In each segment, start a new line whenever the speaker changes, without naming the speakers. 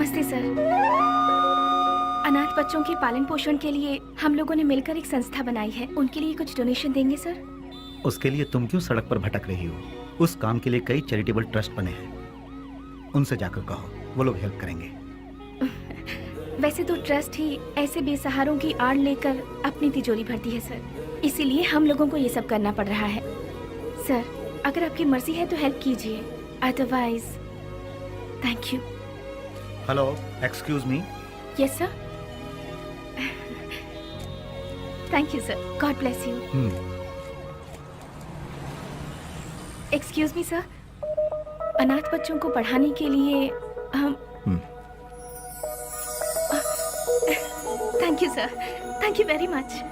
नमस्ते सर। अनाथ बच्चों के पालन पोषण के लिए हम लोगों ने मिलकर एक संस्था बनाई है। उनके लिए कुछ डोनेशन देंगे सर?
उसके लिए तुम क्यों सड़क पर भटक रही हो? उस काम के लिए कई चैरिटेबल ट्रस्ट बने हैं, उनसे जाकर कहो, वो लोग हेल्प करेंगे।
वैसे तो ट्रस्ट ही ऐसे बेसहारों की आड़ लेकर अपनी तिजोरी भरती है सर, इसीलिए हम लोगों को ये सब करना पड़ रहा है। सर, अगर आपकी मर्जी है तो हेल्प कीजिए, otherwise thank you.
Hello, excuse me.
Yes sir. Thank you sir, God bless you. Excuse me sir, अनाथ बच्चों को पढ़ाने के लिए हम thank you sir, thank you very much.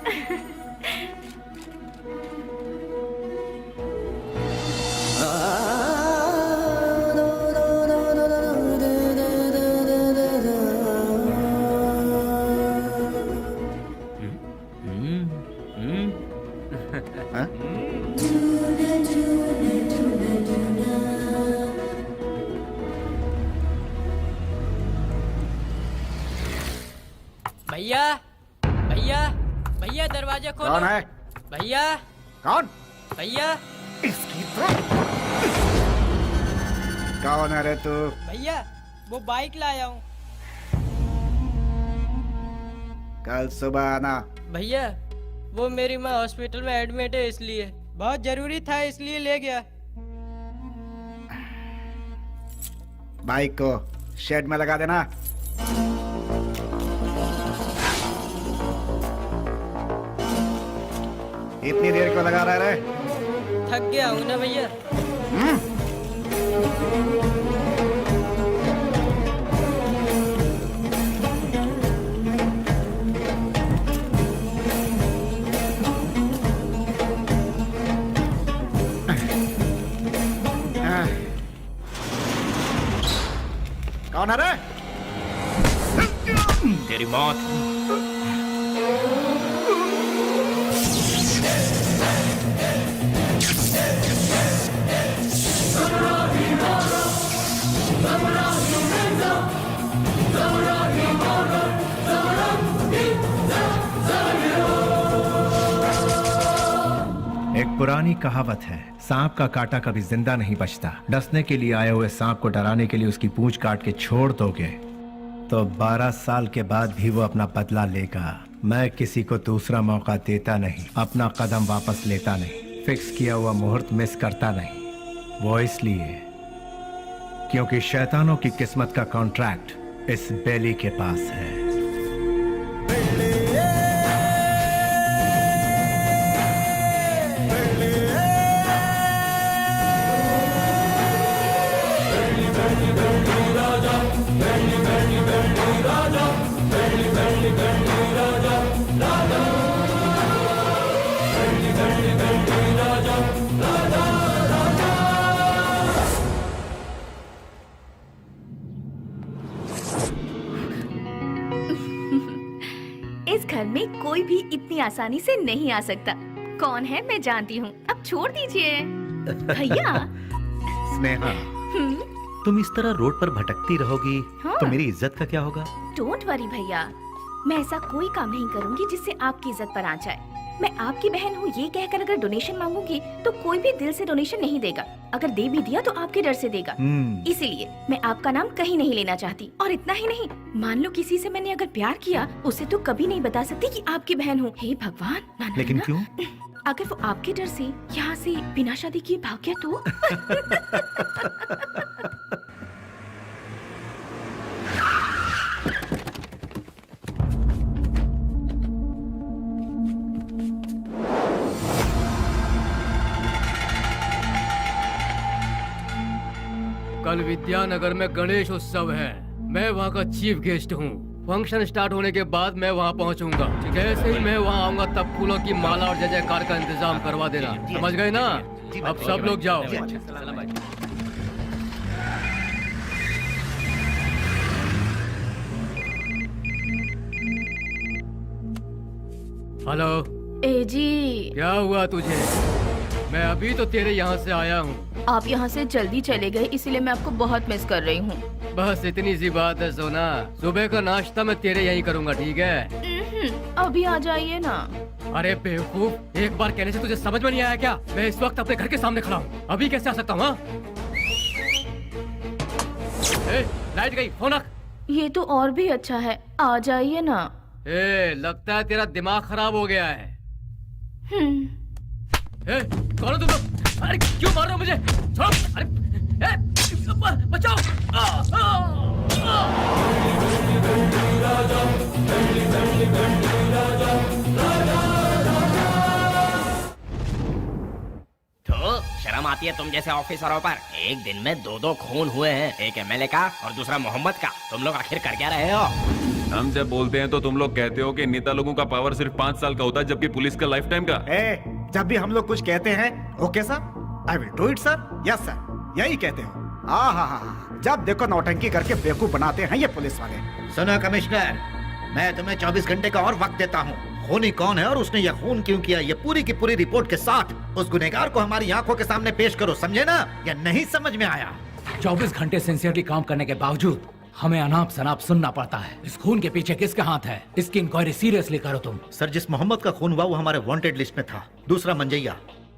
भैया भैया भैया दरवाजा खोलो।
कौन है?
भैया
कौन?
भैया
इसकी तो कौन है रे तू?
भैया वो बाइक लाया हूँ।
कल सुबह आना।
भैया वो मेरी माँ हॉस्पिटल में एडमिट है, इसलिए बहुत जरूरी था, इसलिए ले गया।
बाइक को शेड में लगा देना। इतनी देर क्यों लगा रहा है रे?
थक गया हूँ ना भैया।
कौन है रे?
तेरी मौत।
एक पुरानी कहावत है, सांप का काटा कभी जिंदा नहीं बचता। डसने के लिए आए हुए सांप को डराने के लिए उसकी पूंछ काट के छोड़ दोगे तो 12 साल के बाद भी वो अपना बदला लेगा। मैं किसी को दूसरा मौका देता नहीं, अपना कदम वापस लेता नहीं, फिक्स किया हुआ मुहूर्त मिस करता नहीं। वो इसलिए क्योंकि शैतानों की किस्मत का कॉन्ट्रैक्ट इस बेली के पास है।
इस घर में कोई भी इतनी आसानी से नहीं आ सकता। कौन है मैं जानती हूँ, अब छोड़ दीजिए। भैया।
स्नेहा, तुम इस तरह रोड पर भटकती रहोगी
हाँ।
तो मेरी इज्जत का क्या होगा?
डोंट वरी भैया, मैं ऐसा कोई काम नहीं करूंगी जिससे आपकी इज्जत पर आ जाए। मैं आपकी बहन हूँ ये कहकर अगर डोनेशन मांगूंगी तो कोई भी दिल से डोनेशन नहीं देगा। अगर दे भी दिया तो आपके डर से देगा। इसीलिए मैं आपका नाम कहीं नहीं लेना चाहती। और इतना ही नहीं, मान लो किसी से मैंने अगर प्यार किया, उसे तो कभी नहीं बता सकती कि आपकी बहन हूँ। हे भगवान, ना,
लेकिन
ना,
क्यों?
अगर वो आपके डर से यहाँ से बिना शादी किए भाग गया तो?
कल विद्यानगर में गणेश उत्सव है, मैं वहाँ का चीफ गेस्ट हूँ। फंक्शन स्टार्ट होने के बाद मैं वहाँ पहुँचूंगा। जैसे ही मैं वहाँ आऊंगा तब फूलों की माला और जय जयकार का इंतजाम करवा देना, समझ गए ना? अब सब लोग जाओ। हेलो।
ए जी,
क्या हुआ तुझे? मैं अभी तो तेरे यहाँ से आया हूँ।
आप यहाँ से जल्दी चले गए इसीलिए मैं आपको बहुत मिस कर रही हूँ।
बस इतनी सी बात है सोना। सुबह का नाश्ता मैं तेरे यहीं करूँगा, ठीक है?
अभी आ जाइए ना।
अरे बेवकूफ, एक बार कहने से तुझे समझ में नहीं आया क्या? मैं इस वक्त अपने घर के सामने खड़ा हूँ, अभी कैसे आ सकता हूँ? लाइट गई, फोन रख।
ये तो और भी अच्छा है, आ जाइए ना।
लगता है तेरा दिमाग खराब हो गया है। कौन हो तुम लोग? अरे क्यों मार रहे हो मुझे? छोड़ो! अरे बचाओ!
तो शर्म आती है तुम जैसे ऑफिसरों पर? एक दिन में दो खून हुए हैं, एक एमएलए का और दूसरा मोहम्मद का। तुम लोग आखिर कर क्या रहे हो?
हम जब बोलते हैं तो तुम लोग कहते हो कि नेता लोगों का पावर सिर्फ 5 साल का होता है, जबकि पुलिस का लाइफ टाइम का।
जब भी हम लोग कुछ कहते हैं, okay sir, I will do it sir, yes sir, यही कहते हो। हाँ, जब देखो नौटंकी करके बेवकूफ बनाते हैं ये पुलिस वाले।
सुनो कमिश्नर, मैं तुम्हें 24 घंटे का और वक्त देता हूँ। खूनी कौन है और उसने यह खून क्यों किया, ये पूरी की पूरी रिपोर्ट के साथ उस गुनहगार को हमारी आंखों के सामने पेश करो, समझे ना? या नहीं समझ में आया?
24 घंटे सिंसियरली काम करने के बावजूद हमें अनाप शनाप सुनना पड़ता है। इस खून के पीछे किसका हाथ है? इसकी इंक्वायरी सीरियसली करो तुम।
सर, जिस मोहम्मद का खून हुआ वो हमारे वांटेड लिस्ट में था। दूसरा मंजैया,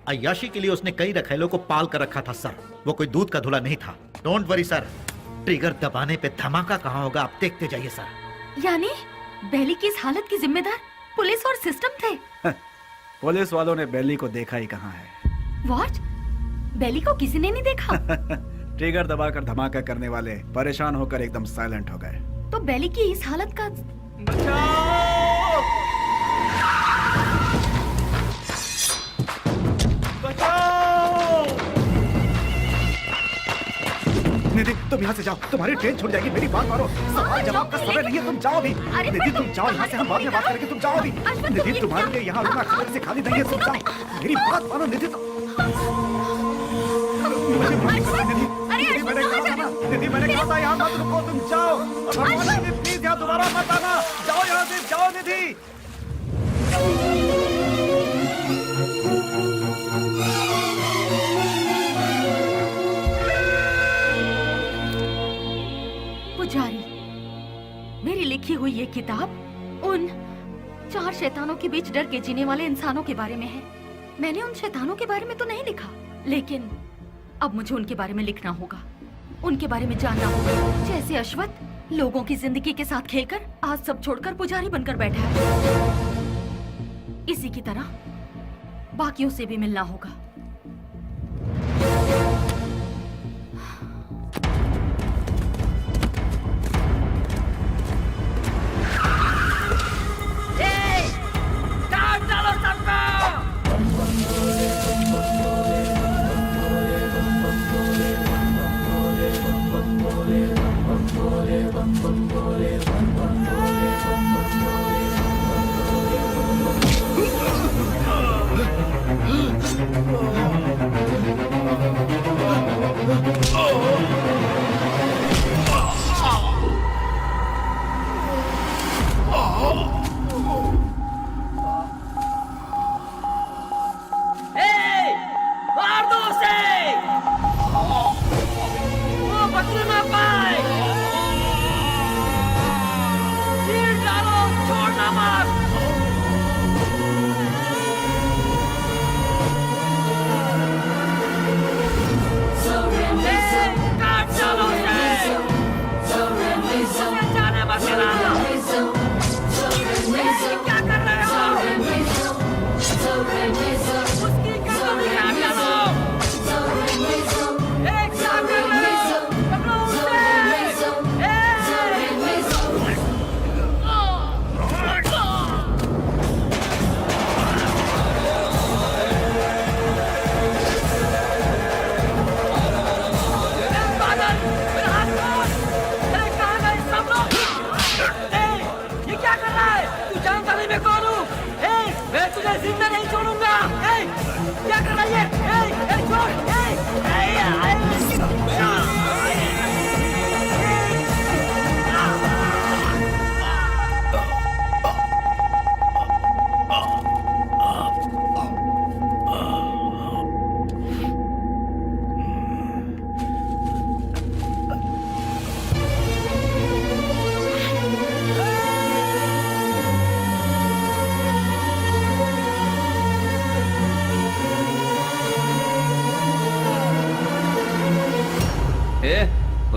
अय्याशी के लिए उसने कई रखेलों को पाल कर रखा था सर। वो कोई दूध का धुला नहीं था। डोंट वरी सर, ट्रिगर दबाने पे धमाका कहाँ होगा आप देखते जाइए सर।
यानी बेली की इस हालत की जिम्मेदार पुलिस और सिस्टम थे?
पुलिस वालों ने बेली को देखा ही कहाँ है।
व्हाट? बेली को किसी ने नहीं देखा?
ट्रिगर दबाकर धमाका करने वाले परेशान होकर एकदम साइलेंट हो गए।
तो बेली की इस हालत का
निधि, तुम यहाँ से जाओ, तुम्हारी ट्रेन छूट जाएगी। मेरी बात मानो, सवाल जवाब का समय नहीं है, तुम जाओ अभी। निधि तुम जाओ यहाँ से, हम बाद में बात करेंगे, तुम जाओ अभी। निधि तुम्हारे लिए यहाँ रुकना खबर से खाली नहीं है, तुम जाओ। मेरी बात मानो निधि। निधि मैंने कहा था यहाँ मत रुको, तुम जाओ। प्लीज यहाँ दोबारा मत आना, जाओ यहाँ से, जाओ निधि।
पुजारी, मेरी लिखी हुई ये किताब उन 4 शैतानों के बीच डर के जीने वाले इंसानों के बारे में है। मैंने उन शैतानों के बारे में तो नहीं लिखा, लेकिन अब मुझे उनके बारे में लिखना होगा, उनके बारे में जानना होगा। जैसे अश्वत्थ लोगों की जिंदगी के साथ खेलकर आज सब छोड़कर पुजारी बनकर बैठा है, इसी की तरह बाकियों से भी मिलना होगा।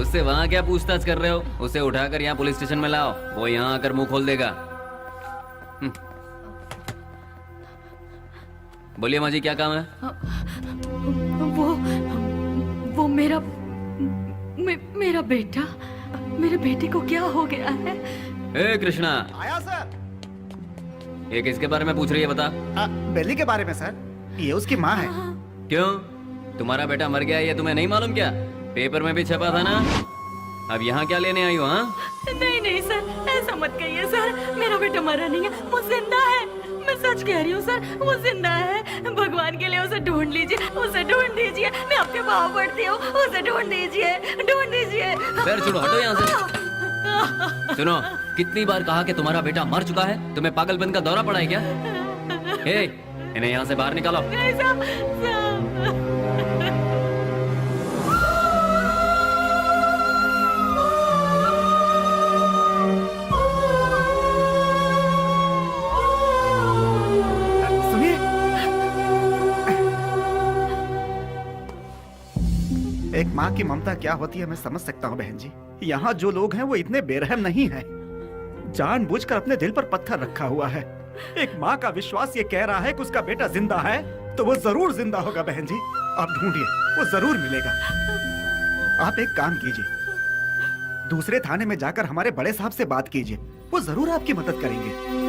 उससे वहाँ क्या पूछताछ कर रहे हो? उसे उठाकर यहाँ पुलिस स्टेशन में लाओ, वो यहाँ आकर मुंह खोल देगा। बोलिए माँ जी, क्या काम है?
वो मेरा मेरा बेटा, मेरे बेटे को क्या हो गया है?
ए कृष्णा,
आया सर।
ये किसके बारे में पूछ रही है बता?
बेली के बारे में सर, ये उसकी माँ है।
क्यों, तुम्हारा बेटा मर गया ये तुम्हें नहीं मालूम क्या? पेपर में भी छपा था ना। अब यहाँ क्या लेने आई हो? हाँ,
नहीं नहीं सर, ऐसा मत कहिए सर, मेरा बेटा मरा नहीं है, वो जिंदा है। मैं सच कह रही हूँ सर, वो जिंदा है। भगवान के लिए उसे ढूंढ लीजिए, उसे ढूंढ दीजिए, मैं आपके पाँव पड़ती हूँ, उसे ढूंढ दीजिए, ढूंढ दीजिए।
पैर छोड़ो, हटो यहाँ से। सुनो, कितनी बार कहा कि तुम्हारा बेटा मर चुका है? तुम्हें पागलपन का दौरा पड़ा है क्या? ए, इन्हें यहाँ से बाहर निकालो।
नहीं साहब,
एक माँ की ममता क्या होती है मैं समझ सकता हूँ बहन जी। यहाँ जो लोग हैं वो इतने बेरहम नहीं हैं। जानबूझकर अपने दिल पर पत्थर रखा हुआ है। एक माँ का विश्वास ये कह रहा है कि उसका बेटा जिंदा है, तो वो जरूर जिंदा होगा बहन जी। आप ढूंढिए, वो जरूर मिलेगा। आप एक काम कीजिए, दूसरे थाने में जाकर हमारे बड़े साहब से बात कीजिए, वो जरूर आपकी मदद करेंगे।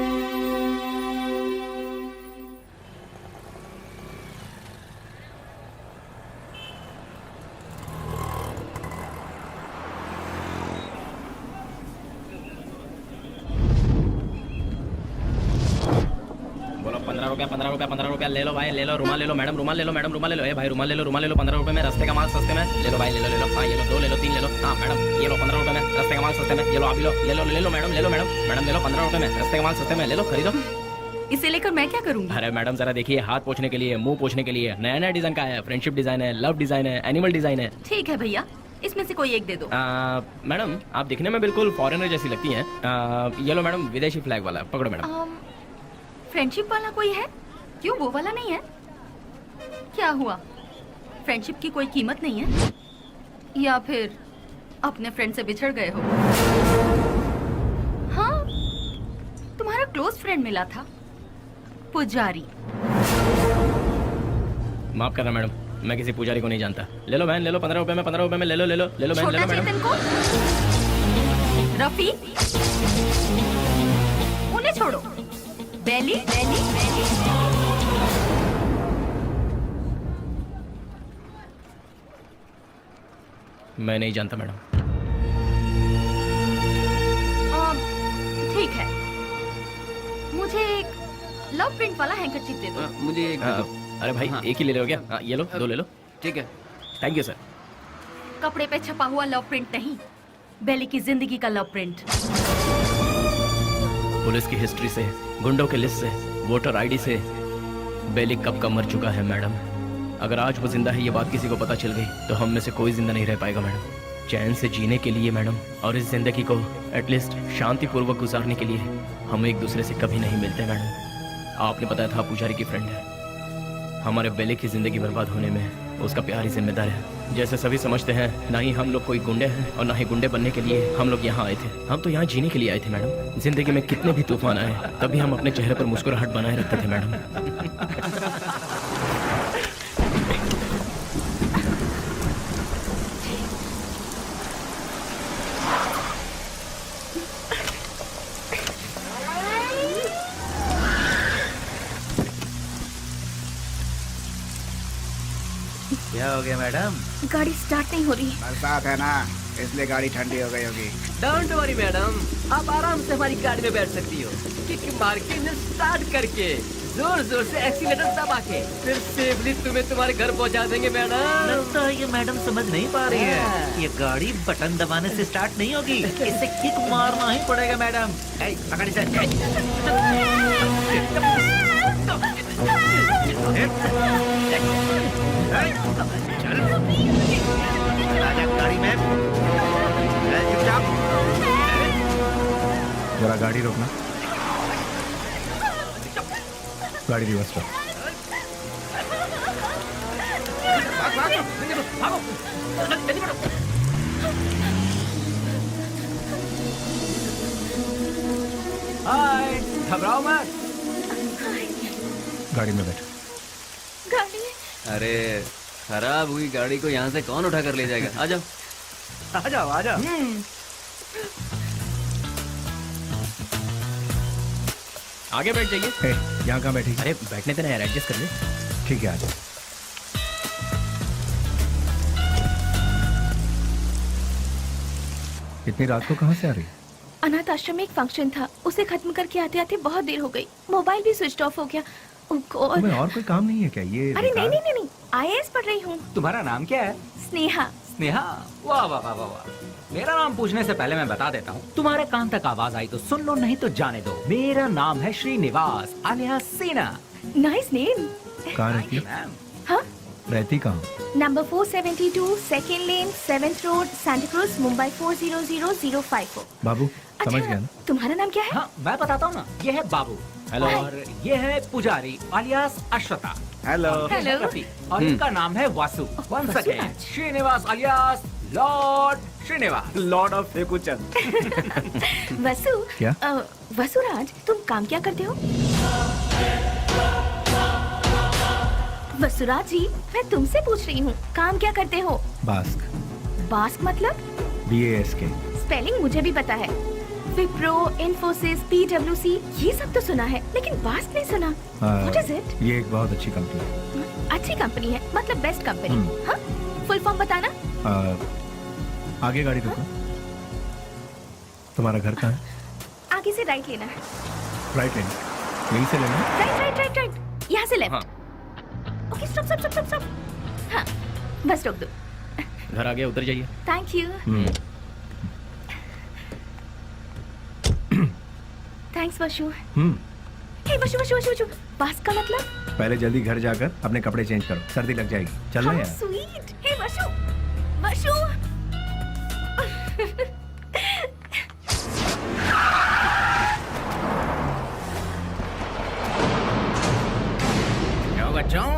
₹15 ले लो भाई, ले लो। रुमाल ले लो मैडम, रुमाल ले लो मैडम, रुमाल ले लो। ए भाई रुमाल ले लो, रुमाल ले लो। ₹15 में रस्ते का माल सस्ते में। ले लो भाई, ले लो ले लो। हाँ ये लो, 2 ले लो, 3 ले लो। हाँ मैडम ये लो, ₹15 में रस्ते का माल सस्ते में। ये लो, आप लो, ले लो ले लो मैडम, ले लो मैडम, मैडम ले लो, ₹15 में रस्ते का माल सस्ते में। ले लो, खरीदो।
इसे लेकर मैं क्या करूँगी?
अरे मैडम जरा देखिए, हाथ पोछने के लिए, मुंह पोछने के लिए नया नया डिजाइन का है। फ्रेंडशिप डिजाइन है, लव डिजाइन है, एनिमल डिजाइन है।
ठीक है भैया, इसमें से कोई एक दे दो।
मैडम आप दिखने में बिल्कुल फॉरेनर जैसी लगती हैं। ये लो मैडम, विदेशी फ्लैग वाला, पकड़ो मैडम।
फ्रेंडशिप वाला कोई है? क्यों, वो वाला नहीं है? क्या हुआ, फ्रेंडशिप की कोई कीमत नहीं है? या फिर अपने फ्रेंड से बिछड़ गए हो? हाँ, तुम्हारा क्लोज फ्रेंड मिला था, पुजारी।
माफ करना मैडम, मैं किसी पुजारी को नहीं जानता। ले लो बहन, ले लो, ₹15 में, ₹15 में ले लो, ले लो ले लो बहन, ले लो मैडम।
चेतन को, रफी, उन्हें छोड़ो। बेली, बेली, बेली।
मैं नहीं जानता मैडम।
ठीक है, मुझे एक लव प्रिंट वाला हैंकरचीफ दे दो।
मुझे एक
अरे भाई एक ही ले लो क्या? ये लो, 2 ले लो।
ठीक है,
थैंक यू सर।
कपड़े पे छपा हुआ लव प्रिंट नहीं, बेली की जिंदगी का लव प्रिंट।
पुलिस की हिस्ट्री से, गुंडों के लिस्ट से, वोटर आईडी से बेली कब का मर चुका है मैडम। अगर आज वो जिंदा है ये बात किसी को पता चल गई तो हम में से कोई जिंदा नहीं रह पाएगा मैडम। चैन से जीने के लिए मैडम, और इस जिंदगी को एटलीस्ट शांतिपूर्वक गुजारने के लिए हम एक दूसरे से कभी नहीं मिलते मैडम। आपने बताया था पुजारी की फ्रेंड है। हमारे बेली की जिंदगी बर्बाद होने में उसका प्यार ही जिम्मेदार है। जैसे सभी समझते हैं, ना ही हम लोग कोई गुंडे हैं और ना ही गुंडे बनने के लिए हम लोग यहाँ आए थे। हम तो यहाँ जीने के लिए आए थे मैडम। जिंदगी में कितने भी तूफान आए तभी हम अपने चेहरे पर मुस्कुराहट बनाए रखते थे मैडम।
क्या हो गया मैडम?
गाड़ी स्टार्ट नहीं हो रही।
बरसात है ना, इसलिए गाड़ी ठंडी हो गई होगी।
डोंट वरी मैडम, आप आराम से हमारी गाड़ी में बैठ सकती हो। किक मार के इंजन स्टार्ट करके जोर जोर से एक्सीलेटर दबा के फिर सेफली तुम्हें तुम्हारे घर पहुंचा देंगे मैडम।
लगता है ये मैडम समझ नहीं पा रही है। ये गाड़ी बटन दबाने से स्टार्ट नहीं होगी, इसे किक मारना ही पड़ेगा मैडम। पकड़ इसे। चल आजा गाड़ी में। चुपचाप।
जरा गाड़ी रोकना, गाड़ी रिवर्स करो।
हाय, घबराओ मत।
गाड़ी में बैठो।
गाड़ी
अरे खराब हुई गाड़ी को यहाँ से कौन उठा कर ले जाएगा? आ जाओ।
आ जाओ आ जाओ।
आगे बैठ जाइए।
यहाँ कहाँ बैठी?
अरे बैठने देना यार, एडजस्ट कर ले।
ठीक है, आ जाओ। इतनी रात को कहाँ से आ रही?
अनाथ आश्रम में एक फंक्शन था, उसे खत्म करके आते आते बहुत देर हो गई। मोबाइल भी स्विच ऑफ हो गया। Oh God।
तुम्हें और कोई काम नहीं है क्या? ये
अरे नहीं नहीं नहीं, IAS पढ़ रही हूँ।
तुम्हारा नाम क्या है?
स्नेहा।
स्नेहा? वाह वाह वाह वाह वाह। मेरा नाम पूछने से पहले मैं बता देता हूँ, तुम्हारे कान तक आवाज आई तो सुन लो, नहीं तो जाने दो। मेरा नाम है श्रीनिवास alias सीना।
Nice name.
कहाँ रहती है?
हाँ?
रहती कहाँ?
नंबर 472 सेकेंड लेन 7th road Santa cruise Mumbai 400054।
बाबू समझ गया ना?
तुम्हारा नाम क्या है?
हाँ मैं बताता हूँ ना, ये है बाबू।
हेलो।
और ये है पुजारी alias अश्वता।
हेलो।
हेलो।
और इनका नाम है Vasu. Once again Srinivas alias lord Srinivas.
Lord of Fekuchand.
Vasu.
क्या?
वसुराज, तुम काम क्या करते हो? वसुराज जी, मैं तुमसे पूछ रही हूँ, काम क्या करते हो?
बास्क।
बास्क मतलब?
BASK।
स्पेलिंग मुझे भी पता है। विप्रो, इन्फोसिस, PwC, ये सब तो सुना है, लेकिन बास्क नहीं सुना। What is it?
ये एक बहुत अच्छी कंपनी है।
अच्छी कंपनी है, मतलब बेस्ट कंपनी। हाँ? फुल फॉर्म बताना।
आगे गाड़ी रुको। तुम्हारा घर कहाँ है?
आगे से राइट लेना है।
राइट लेना? यहीं से लेना?
राइट राइट राइट राइट, यहाँ से left. Okay, stop stop stop stop. हाँ, बस रोक दो।
घर आ गया, उतर जाइए।
Thank you. Thanks Vashu. Hey Vashu Vashu Vashu Vashu, बास्क का मतलब?
पहले जल्दी घर जाकर अपने कपड़े चेंज करो, सर्दी लग जाएगी। चल रहा
How
यार।
sweet। हे वशु वशु।
क्यों बच्चों,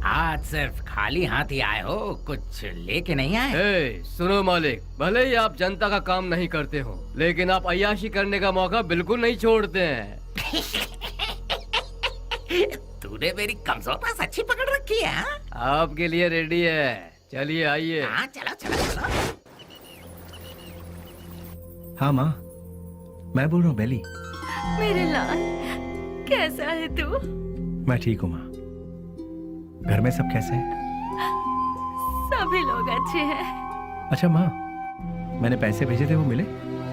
आज सिर्फ खाली हाथ ही आए हो, कुछ लेके नहीं आए?
ए, सुनो मालिक, भले ही आप जनता का काम नहीं करते हो, लेकिन आप अय्याशी करने का मौका बिल्कुल नहीं छोड़ते हैं।
तूने मेरी कमजोर पास अच्छी पकड़ रखी है। हाँ?
आपके लिए रेडी है, चलिए आइए।
हाँ चलो चलो चलो।
हाँ माँ, मैं बोल रहा हूँ बेली।
मेरे लाल, कैसा है तू?
मैं ठीक हूँ माँ। घर में सब कैसे हैं?
सभी लोग अच्छे हैं।
अच्छा माँ, मैंने पैसे भेजे थे, वो मिले?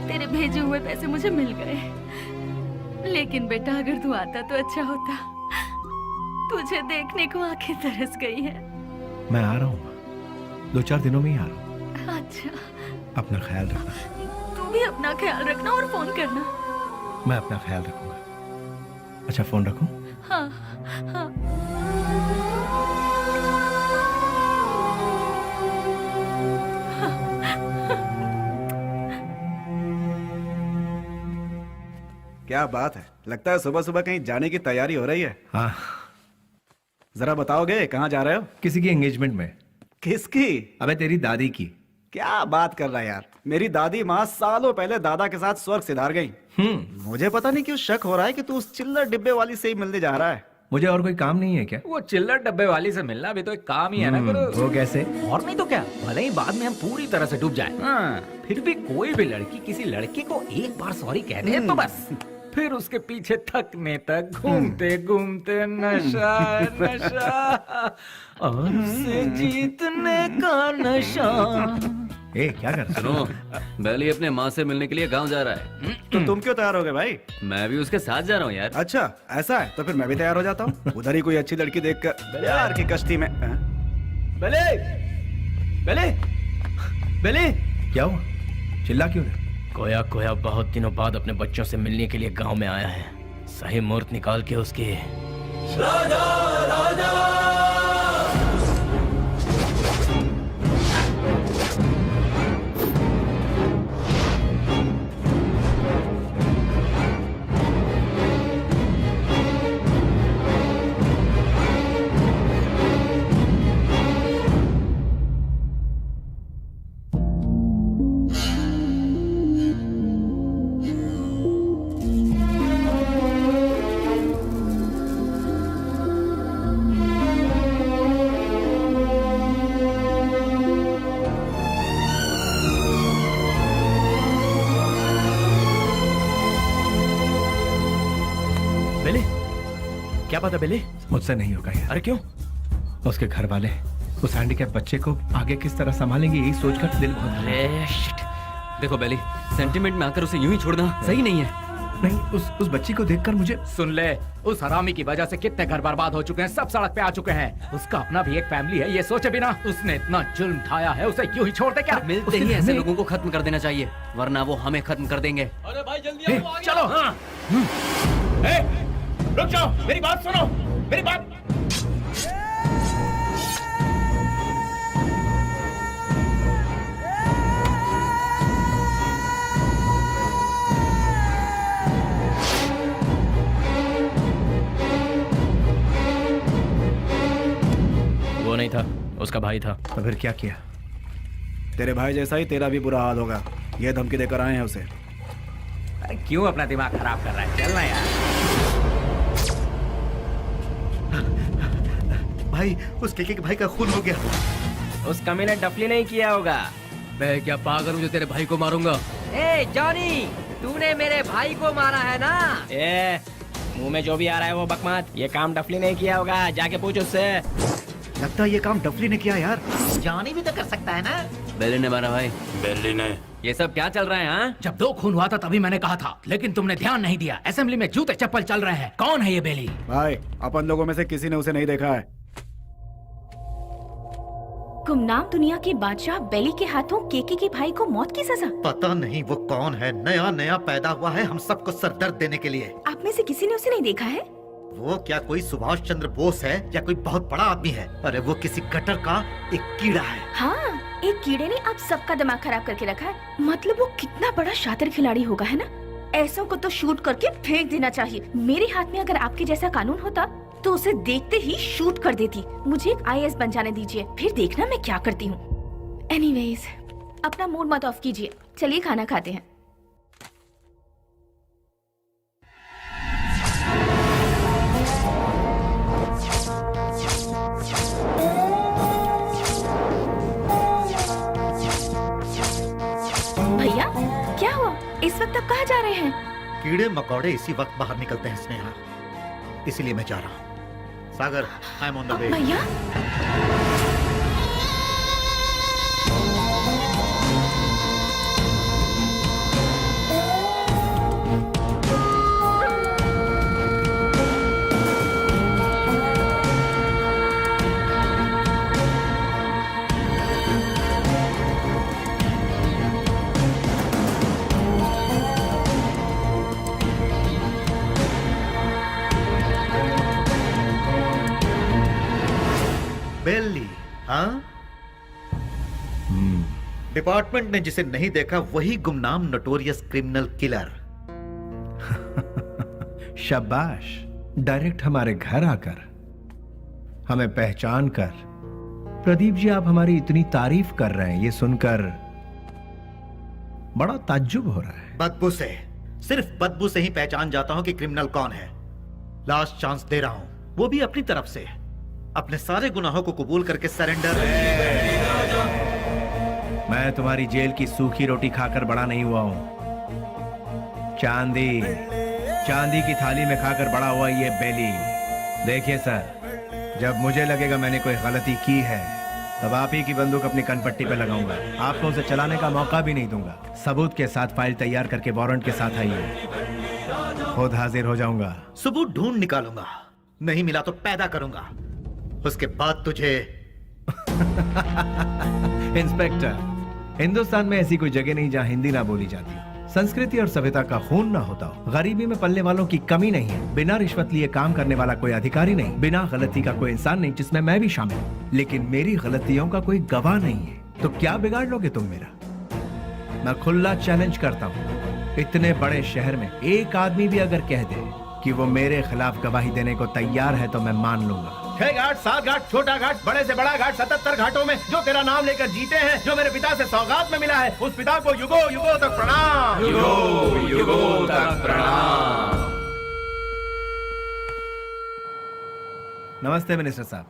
तेरे भेजे हुए पैसे मुझे मिल गए, लेकिन बेटा अगर तू आता तो अच्छा होता। तुझे देखने को आंखें तरस गई है।
मैं आ रहा हूँ माँ, 2-4 दिनों में ही आ रहा हूँ।
अच्छा,
अपना ख्याल रखना।
तू भी अपना ख्याल रखना और फोन करना।
मैं अपना ख्याल रखूंगा। अच्छा फोन रखूं?
हाँ हाँ।
क्या बात है, लगता है सुबह सुबह कहीं जाने की तैयारी हो रही है।
हाँ।
जरा बताओगे कहाँ जा रहे हो?
किसी की एंगेजमेंट में।
किसकी?
अबे तेरी दादी की।
क्या बात कर रहा है यार, मेरी दादी माँ सालों पहले दादा के साथ स्वर्ग सिधार गई। मुझे पता नहीं क्यों शक हो रहा है कि तू उस चिल्लर डिब्बे वाली से ही मिलने जा रहा है।
मुझे और कोई काम नहीं है क्या?
वो चिल्लर डब्बे वाली से मिलना भी तो एक काम ही है ना गुरु।
वो कैसे?
और नहीं तो क्या, भले ही बाद में हम पूरी तरह से डूब जाए, फिर भी कोई भी लड़की किसी लड़के को एक बार सॉरी कह दे तो बस फिर उसके पीछे थकने तक घूमते घूमते नशा नशा और उसे जीतने का नशा।
ए क्या कर?
सुनो, बैली अपने माँ से मिलने के लिए गांव जा रहा है।
तो तुम क्यों तैयार हो गए भाई?
मैं भी उसके साथ जा रहा हूँ यार।
अच्छा ऐसा है, तो फिर मैं भी तैयार हो जाता हूँ। उधर ही कोई अच्छी लड़की देखकर प्यार की कश्ती में।
बेले, बेले, बेले,
क्या हुआ? चिल्ला क्यों रहे?
कोया कोया बहुत दिनों बाद अपने बच्चों से मिलने के लिए गांव में आया है। सही मुहूर्त निकाल के उसके राजा राजा क्या पता बेली?
मुझसे नहीं होगा यार।
अरे क्यों?
उसके घर वाले उस हैंडीकैप बच्चे को आगे किस तरह संभालेंगे यही सोचकर दिल बहुत
अरे शिट। देखो बेली, सेंटिमेंट में आकर उसे यूं ही छोड़ना सही नहीं है।
नहीं, उस बच्ची को देखकर मुझे
सुन ले, उस हरामी की वजह से कितने घर बर्बाद हो चुके हैं, सब सड़क पे आ चुके हैं। उसका अपना भी एक फैमिली है, ये सोचे बिना उसने इतना जुल्म ढाया है, उसे यूं ही छोड़ दे क्या?
मिलते ही ऐसे लोगों को खत्म कर देना चाहिए, वरना वो हमें खत्म कर देंगे।
अरे भाई जल्दी आओ, चलो। हाँ। रुक जाओ, मेरी बात सुनो, मेरी बात। वो नहीं था, उसका भाई था।
तो फिर क्या किया?
तेरे भाई जैसा ही तेरा भी बुरा हाल होगा, ये धमकी देकर आए हैं उसे।
अरे क्यों अपना दिमाग खराब कर रहा है? चलना यार।
भाई, उस केके के भाई का खून हो गया।
उस कमी ने डफली नहीं किया होगा।
मैं क्या पागल हूँ जो तेरे भाई को मारूंगा?
ए जॉनी, तूने मेरे भाई को मारा है ना?
ए, मुंह में जो भी आ रहा है वो बकवास। ये काम डफली नहीं किया होगा, जाके पूछ उससे।
लगता है ये काम डफली ने किया यार।
जानी भी तो कर सकता है ना।
बेली ने मारा भाई।
बेली ने।
ये सब क्या चल रहा है? हाँ,
जब 2 खून हुआ था तभी मैंने कहा था, लेकिन तुमने ध्यान नहीं दिया। असेंबली में जूते चप्पल चल रहे हैं। कौन है ये बेली?
भाई, अपन लोगों में से किसी ने उसे नहीं देखा है।
गुमनाम दुनिया के बादशाह बेली के हाथों केके के भाई को मौत की सजा।
पता नहीं वो कौन है, नया नया पैदा हुआ है हम सबको सरदर्द देने के लिए।
आप में से किसी ने उसे नहीं देखा है?
वो क्या कोई सुभाष चंद्र बोस है या कोई बहुत बड़ा आदमी है? अरे वो किसी गटर का एक कीड़ा है।
हाँ, एक कीड़े ने आप सबका दिमाग खराब करके रखा है। मतलब वो कितना बड़ा शातिर खिलाड़ी होगा, है ना? ऐसों को तो शूट करके फेंक देना चाहिए। मेरे हाथ में अगर आपके जैसा कानून होता तो उसे देखते ही शूट कर देती। मुझे एक IAS बन जाने दीजिए, फिर देखना मैं क्या करती हूँ। एनीवेज, अपना मूड मत ऑफ कीजिए, चलिए खाना खाते हैं। भैया, क्या हुआ? इस वक्त आप कहाँ जा रहे हैं?
कीड़े मकोड़े इसी वक्त बाहर निकलते हैं स्नेहा, इसीलिए मैं जा रहा हूँ। Sagar, I am on the way.
भैया,
बेली, हाँ? डिपार्टमेंट ने जिसे नहीं देखा वही गुमनाम नोटोरियस क्रिमिनल किलर।
शाबाश, डायरेक्ट हमारे घर आकर हमें पहचान कर। प्रदीप जी, आप हमारी इतनी तारीफ कर रहे हैं, ये सुनकर बड़ा ताज्जुब हो रहा है।
बदबू से, सिर्फ बदबू से ही पहचान जाता हूं कि क्रिमिनल कौन है। लास्ट चांस दे रहा हूं, वो भी अपनी तरफ से। अपने सारे गुनाहों को कबूल करके सरेंडर।
मैं तुम्हारी जेल की सूखी रोटी खाकर बड़ा नहीं हुआ हूं। चांदी की थाली में खाकर बड़ा हुआ ये बेली। देखिए सर, जब मुझे लगेगा मैंने कोई गलती की है तब आप ही की बंदूक अपनी कनपट्टी पे लगाऊंगा। आपको उसे चलाने का मौका भी नहीं दूंगा। सबूत के साथ फाइल तैयार करके वारंट के साथ आइए, खुद हाजिर हो जाऊंगा।
सबूत ढूंढ निकालूंगा, नहीं मिला तो पैदा करूंगा, उसके बाद तुझे।
इंस्पेक्टर, हिंदुस्तान में ऐसी कोई जगह नहीं जहां हिंदी ना बोली जाती, संस्कृति और सभ्यता का खून ना होता हो, गरीबी में पलने वालों की कमी नहीं है, बिना रिश्वत लिए काम करने वाला कोई अधिकारी नहीं, बिना गलती का कोई इंसान नहीं, जिसमें मैं भी शामिल हूं। लेकिन मेरी गलतियों का कोई गवाह नहीं है, तो क्या बिगाड़ लोगे तुम मेरा? मैं खुला चैलेंज करता हूं, इतने बड़े शहर में एक आदमी भी अगर कह दे कि वो मेरे खिलाफ गवाही देने को तैयार है तो मैं मान लूंगा।
6 घाट, 7 घाट, छोटा घाट, बड़े से बड़ा घाट, 77 घाटों में जो तेरा नाम लेकर जीते हैं, जो मेरे पिता से सौगात में मिला है, उस पिता को युगों युगों तक प्रणाम।
युगों युगों तक प्रणाम।
नमस्ते मिनिस्टर साहब।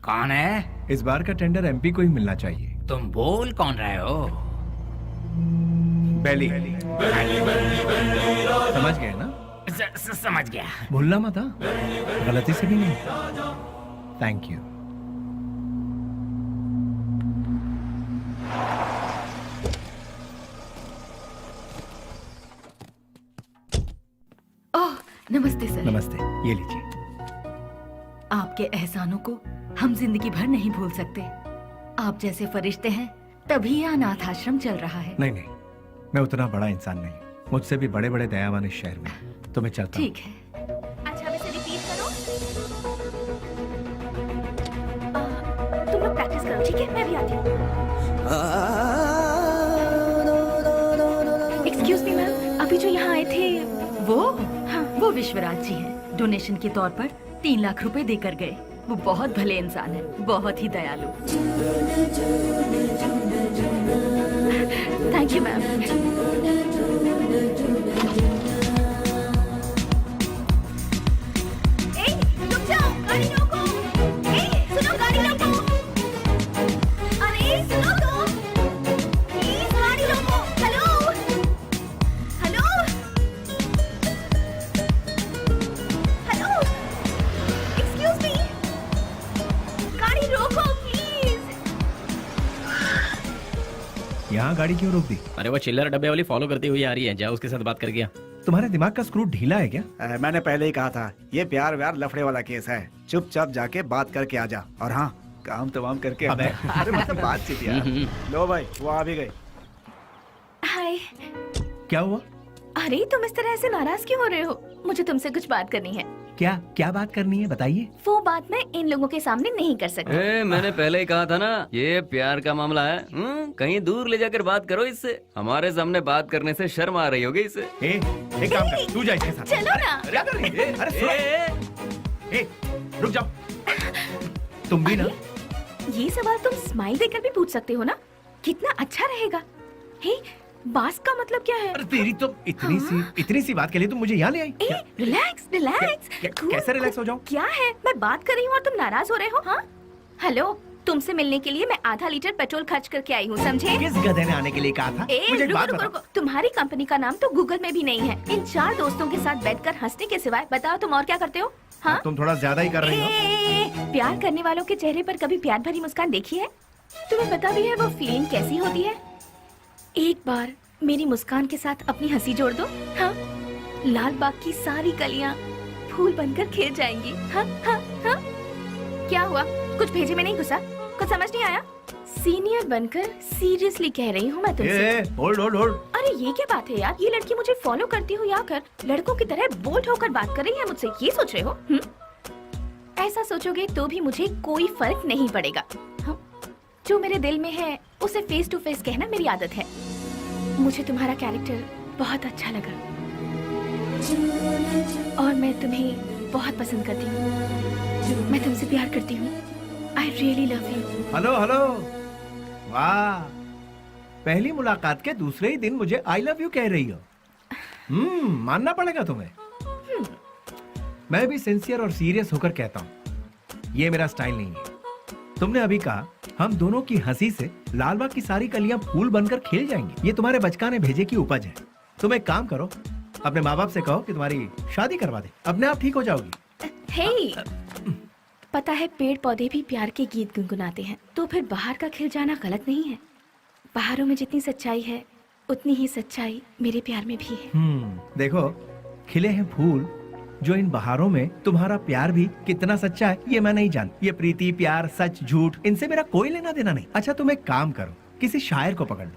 कौन है?
इस बार का टेंडर MP को ही मिलना चाहिए।
तुम बोल कौन रहे हो?
बेली। समझ गए ना?
समझ गया।
भूलना मत, हाँ? गलती से भी नहीं। Thank you.
ओह, नमस्ते सर।
नमस्ते, ये लीजिए।
आपके एहसानों को हम जिंदगी भर नहीं भूल सकते। आप जैसे फरिश्ते हैं तभी यह अनाथ आश्रम चल रहा है।
नहीं नहीं, मैं उतना बड़ा इंसान नहीं, मुझसे भी बड़े बड़े दयावान इस शहर में, तो मैं चलता हूँ।
ठीक है।
अच्छा, अब इसे रिपीट करो। तुम लोग प्रैक्टिस करो, ठीक है? मैं भी आती हूँ। एक्सक्यूज मी मैम, अभी जो यहाँ आए थे
वो वो विश्वराज जी हैं। डोनेशन के तौर पर 3 लाख रुपए देकर गए। वो बहुत भले इंसान है, बहुत ही दयालु।
Thank you ma'am. रुक जाओ, गाड़ी रोको। सुनो, गाड़ी रोको। अरे सुनो तो, प्लीज गाड़ी रोको। Hello hello hello, excuse me, गाड़ी रोको प्लीज।
यहाँ गाड़ी क्यों रोक दी?
अरे वो चिल्लर डब्बे वाली फॉलो करती हुई आ रही है, जाओ उसके साथ बात करके आ।
तुम्हारे दिमाग का स्क्रू ढीला है क्या?
मैंने पहले ही कहा था, ये प्यार व्यार लफड़े वाला केस है। चुपचाप जाके बात करके आ जा, और हाँ, काम तमाम करके
अबे।
अरे मतलब बातचीत यार। लो भाई, वो आ भी गई।
हाय।
क्या हुआ?
अरे तुम इस तरह से नाराज क्यों हो रहे हो? मुझे तुमसे कुछ बात करनी है।
क्या क्या बात करनी है, बताइए।
वो बात मैं इन लोगों के सामने नहीं कर सकती।
मैंने पहले ही कहा था ना, ये प्यार का मामला है। कहीं दूर ले जाकर बात करो इससे। हमारे सामने बात करने से शर्म आ रही होगी इससे।
एक काम कर, तू जा इसके साथ।
चलो ना।
क्या कर रही है? अरे सुनो। रुक जाओ। तुम भी ना।
ये सवाल तुम स्माइल देकर भी पूछ सकते हो ना? कितना अच्छा रहेगा। हे, बास का मतलब क्या है?
अरे तेरी तो इतनी सी बात के लिए तुम मुझे यहाँ ले आई।
Relax relax.
कैसे रिलैक्स हो जाऊं?
क्या है, मैं बात कर रही हूँ और तुम नाराज हो रहे हो? हाँ, हेलो, तुमसे मिलने के लिए मैं आधा लीटर पेट्रोल खर्च करके आई हूँ, समझे?
किस गधे ने आने के लिए कहा था? मुझे एक बात
रुको,
बताओ।
तुम्हारी कंपनी का नाम तो गूगल में भी नहीं है। इन 4 दोस्तों के साथ बैठकर हंसने के सिवाय बताओ तुम और क्या करते हो? हाँ,
तुम थोड़ा ज्यादा ही कर रही हो।
प्यार करने वालों के चेहरे पर कभी प्यार भरी मुस्कान देखी है? तुम्हें पता भी है वो फीलिंग कैसी होती है? एक बार मेरी मुस्कान के साथ अपनी हंसी जोड़ दो। हाँ, लाल बाग की सारी कलियां फूल बनकर खिल जाएंगी। हाँ हाँ हाँ। क्या हुआ, कुछ भेजे में नहीं घुसा? कुछ समझ नहीं आया? सीनियर बनकर सीरियसली कह रही हूँ मैं तुमसे।
Hold hold hold.
अरे ये क्या बात है यार, ये लड़की मुझे फॉलो करती हुई आकर लड़कों की तरह बोल्ड होकर बात कर रही है मुझसे, ये सोच रहे हो? ऐसा सोचोगे तो भी मुझे कोई फर्क नहीं पड़ेगा। हाँ? जो मेरे दिल में है उसे फेस टू फेस कहना मेरी आदत है। मुझे तुम्हारा कैरेक्टर बहुत अच्छा लगा और मैं तुम्हें बहुत पसंद करती हूँ। मैं तुमसे प्यार करती हूँ। I really love you.
Hello hello, वाह, पहली मुलाकात के दूसरे ही दिन मुझे आई लव यू कह रही हो। मानना पड़ेगा तुम्हें। मैं भी सिंसियर और सीरियस होकर कहता हूँ, ये मेरा स्टाइल नहीं है। तुमने अभी कहा हम दोनों की हंसी से लालबाग की सारी कलियां फूल बनकर खिल जाएंगी। ये तुम्हारे बचकाने भेजे की उपज है। तुम एक काम करो, अपने माँ बाप से कहो कि तुम्हारी शादी करवा दे, अपने आप ठीक हो जाओगी।
हे, पता है पेड़ पौधे भी प्यार के गीत गुनगुनाते हैं, तो फिर बाहर का खिल जाना गलत नहीं है। बाहरों में जितनी सच्चाई है उतनी ही सच्चाई मेरे प्यार में भी है।
देखो, खिले हैं फूल जो इन बहारों में तुम्हारा प्यार भी कितना सच्चा है ये मैं नहीं जानती। ये प्रीति, प्यार, सच, झूठ, इनसे मेरा कोई लेना देना नहीं। अच्छा तुम एक काम करो, किसी शायर को पकड़ लो,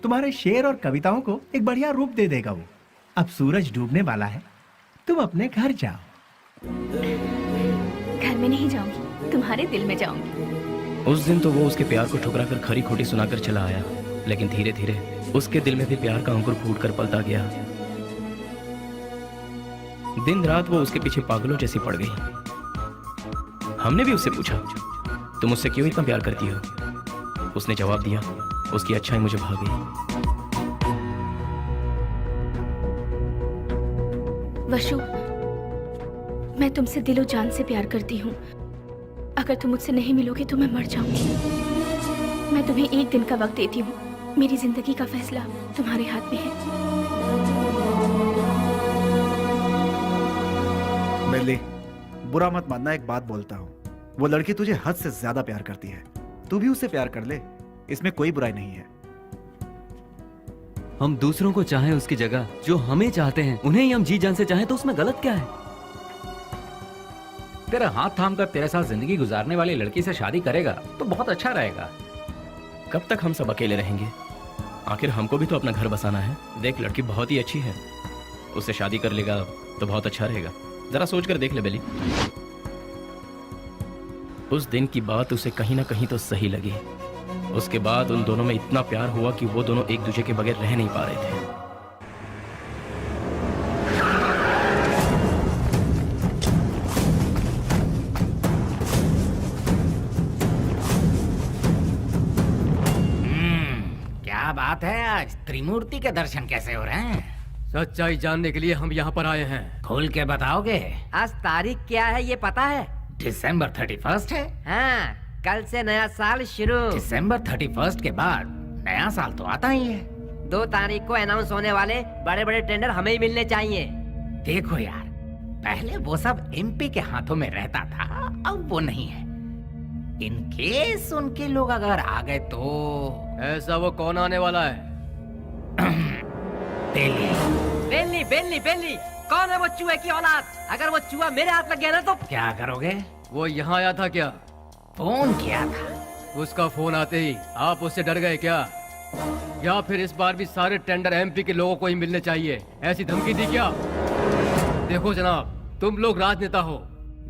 तुम्हारे शेर और कविताओं को एक बढ़िया रूप दे देगा वो। अब सूरज डूबने वाला है, तुम अपने घर जाओ।
घर में नहीं जाऊंगी, तुम्हारे दिल में जाऊंगी।
उस दिन तो वो उसके प्यार को ठुकरा कर खरी खोटी सुनाकर चला आया, लेकिन धीरे धीरे उसके दिल में भी प्यार का अंकुर फूट कर पलता गया। दिन रात वो उसके पीछे पागलों जैसी पड़ गई। हमने भी उससे पूछा, तुम उससे क्यों इतना प्यार करती हो? उसने जवाब दिया, उसकी अच्छाई मुझे भा गई।
वशु, मैं तुमसे दिलो जान से प्यार करती हूँ। अगर तुम मुझसे नहीं मिलोगे तो मैं मर जाऊंगी। मैं तुम्हें एक दिन का वक्त देती हूँ। मेरी जिंदगी का फैसला तुम्हारे हाथ में है।
बेली, बुरा मत मानना, एक बात बोलता हूँ, वो लड़की तुझे हद से ज्यादा प्यार करती है, तू भी उससे प्यार कर ले, इसमें कोई बुराई नहीं है।
हम दूसरों को चाहें उसकी जगह जो हमें चाहते हैं उन्हें ही हम जी जान से चाहें तो उसमें गलत क्या है?
तेरा हाथ थाम कर तेरे साथ जिंदगी गुजारने वाली लड़की से शादी करेगा तो बहुत अच्छा रहेगा।
कब तक हम सब अकेले रहेंगे? आखिर हमको भी तो अपना घर बसाना है। देख, लड़की बहुत ही अच्छी है, उससे शादी कर लेगा तो बहुत अच्छा रहेगा। जरा सोच कर देख ले बेली। उस दिन की बात उसे कहीं ना कहीं तो सही लगी। उसके बाद उन दोनों में इतना प्यार हुआ कि वो दोनों एक दूसरे के बगैर रह नहीं पा रहे थे।
क्या बात है, आज त्रिमूर्ति के दर्शन कैसे हो रहे हैं?
सच्चाई जानने के लिए हम यहाँ पर आए हैं।
खोल के बताओगे?
आज तारीख क्या है ये पता है?
दिसंबर 31 है।
हाँ, कल से नया साल शुरू।
दिसंबर 31 के बाद नया साल तो आता ही है।
2 तारीख को अनाउंस होने वाले बड़े बड़े टेंडर हमें ही मिलने चाहिए।
देखो यार, पहले वो सब एमपी के हाथों में रहता था, अब वो नहीं है। इन केस उनके लोग अगर आ गए तो
ऐसा वो कौन आने वाला है?
बेली।
बेली बेली बेली, कौन है वो चूहे की औलाद? अगर वो चूहा मेरे हाथ लग गया ना तो
क्या करोगे?
वो यहाँ आया था क्या?
फोन किया था।
उसका फोन आते ही आप उससे डर गए क्या? या फिर इस बार भी सारे टेंडर एमपी के लोगों को ही मिलने चाहिए, ऐसी धमकी दी क्या? देखो जनाब, तुम लोग राजनेता हो,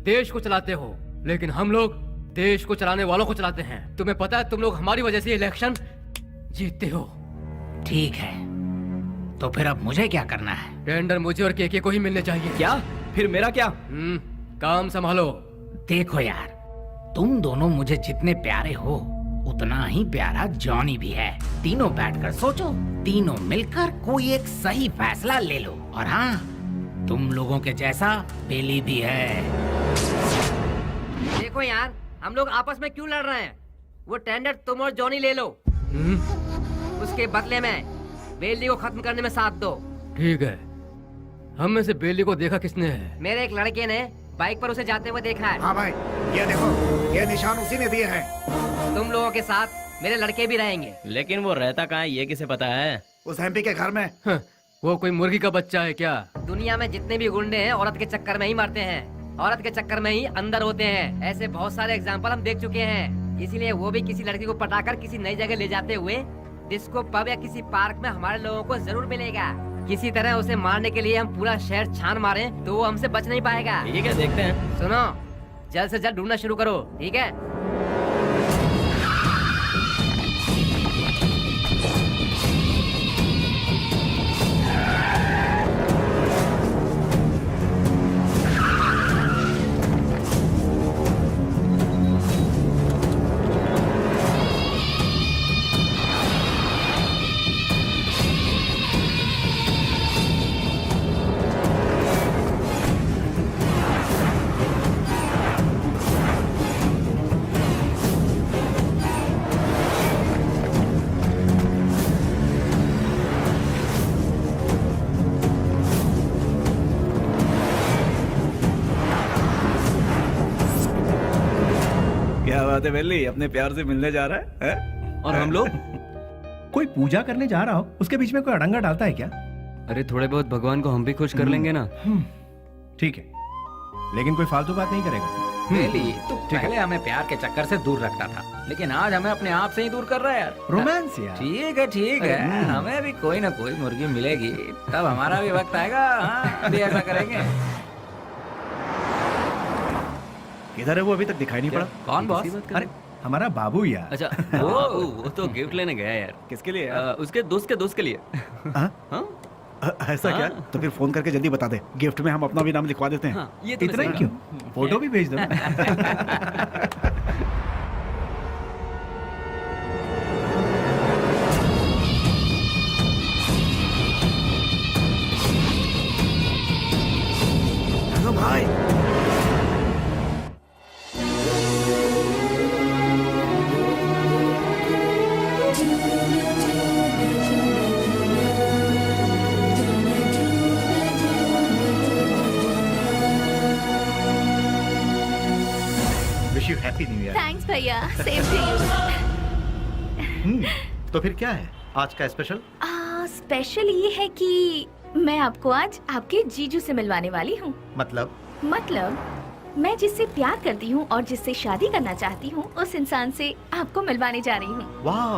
देश को चलाते हो, लेकिन हम लोग देश को चलाने वालों को चलाते हैं। तुम्हें पता है तुम लोग हमारी वजह से इलेक्शन जीतते हो।
ठीक है, तो फिर अब मुझे क्या करना है?
टेंडर मुझे और केके को ही मिलने चाहिए।
क्या? फिर मेरा क्या?
काम संभालो।
देखो यार, तुम दोनों मुझे जितने प्यारे हो उतना ही प्यारा जॉनी भी है। तीनों बैठकर सोचो, तीनों मिलकर कोई एक सही फैसला ले लो। और हाँ, तुम लोगों के जैसा बेली भी है।
देखो यार, हम लोग आपस में क्यों लड़ रहे हैं? वो टेंडर तुम और जॉनी ले लो, उसके बदले में बेली को खत्म करने में साथ दो।
ठीक है। हम में से बेली को देखा किसने है?
मेरे एक लड़के ने बाइक पर उसे जाते हुए देखा है।
हाँ भाई, ये देखो, ये निशान उसी ने दिए हैं।
तुम लोगों के साथ मेरे लड़के भी रहेंगे।
लेकिन वो रहता कहाँ है ये किसे पता है?
उस एमपी के घर में।
वो कोई मुर्गी का बच्चा है क्या?
दुनिया में जितने भी गुंडे हैं औरत के चक्कर में ही मरते हैं, औरत के चक्कर में ही अंदर होते हैं। ऐसे बहुत सारे एग्जाम्पल हम देख चुके हैं। इसीलिए वो भी किसी लड़की को पटाकर किसी नई जगह ले जाते हुए डिस्को पब या किसी पार्क में हमारे लोगों को जरूर मिलेगा। किसी तरह उसे मारने के लिए हम पूरा शहर छान मारें तो वो हमसे बच नहीं पाएगा।
ठीक है, देखते हैं।
सुनो, जल्द से जल्द ढूंढना शुरू करो, ठीक है?
क्या बात है बेली, अपने प्यार से मिलने जा रहा है?
और हम लोग?
कोई पूजा करने जा रहा हो, उसके बीच में कोई अड़ंगा डालता है क्या?
अरे थोड़े बहुत भगवान को हम भी खुश कर लेंगे ना।
ठीक है, लेकिन कोई फालतू बात नहीं करेगा।
बेली, तू पहले हमें प्यार के चक्कर से दूर रखता था, लेकिन आज हमें अपने आप से ही दूर कर रहा है यार।
रोमांस यार।
ठीक है, ठीक है, हमें भी कोई ना कोई मुर्गी मिलेगी, तब हमारा भी वक्त आएगा। हाँ, भी ऐसा करेंगे।
किधर है वो? अभी तक दिखाई नहीं पड़ा।
कौन बॉस?
अरे हमारा बाबू यार।
अच्छा, वो तो गिफ्ट लेने गया यार।
किसके लिए?
उसके दोस्त के लिए। हाँ?
ऐसा क्या? तो फिर फोन करके जल्दी बता दे, गिफ्ट में हम अपना भी नाम लिखवा देते हैं।
हाँ, ये तो
इतना ही क्यों, फोटो भी भेज दो।
हेलो भाई।
भैया सेम टू यू।
तो फिर क्या है आज का स्पेशल?
स्पेशल ये है कि मैं आपको आज आपके जीजू से मिलवाने वाली हूँ।
मतलब?
मैं जिससे प्यार करती हूँ और जिससे शादी करना चाहती हूँ उस इंसान से आपको मिलवाने जा रही हूँ।
वाह,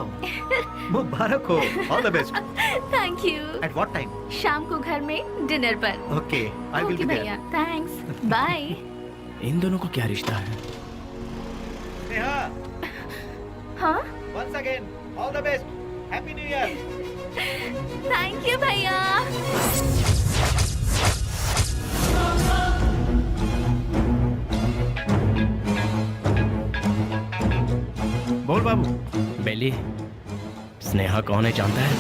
मुबारक हो, all the best.
Thank you.
At what time?
शाम को घर में डिनर पर।
Okay, I will
okay
be
भैया,
देयर।
Thanks, bye.
इन दोनों को क्या रिश्ता है?
नेहा,
हाँ,
once again all the best, happy new year.
Thank you भैया।
बोल बाबू।
बेली, स्नेहा कौन है जानता है?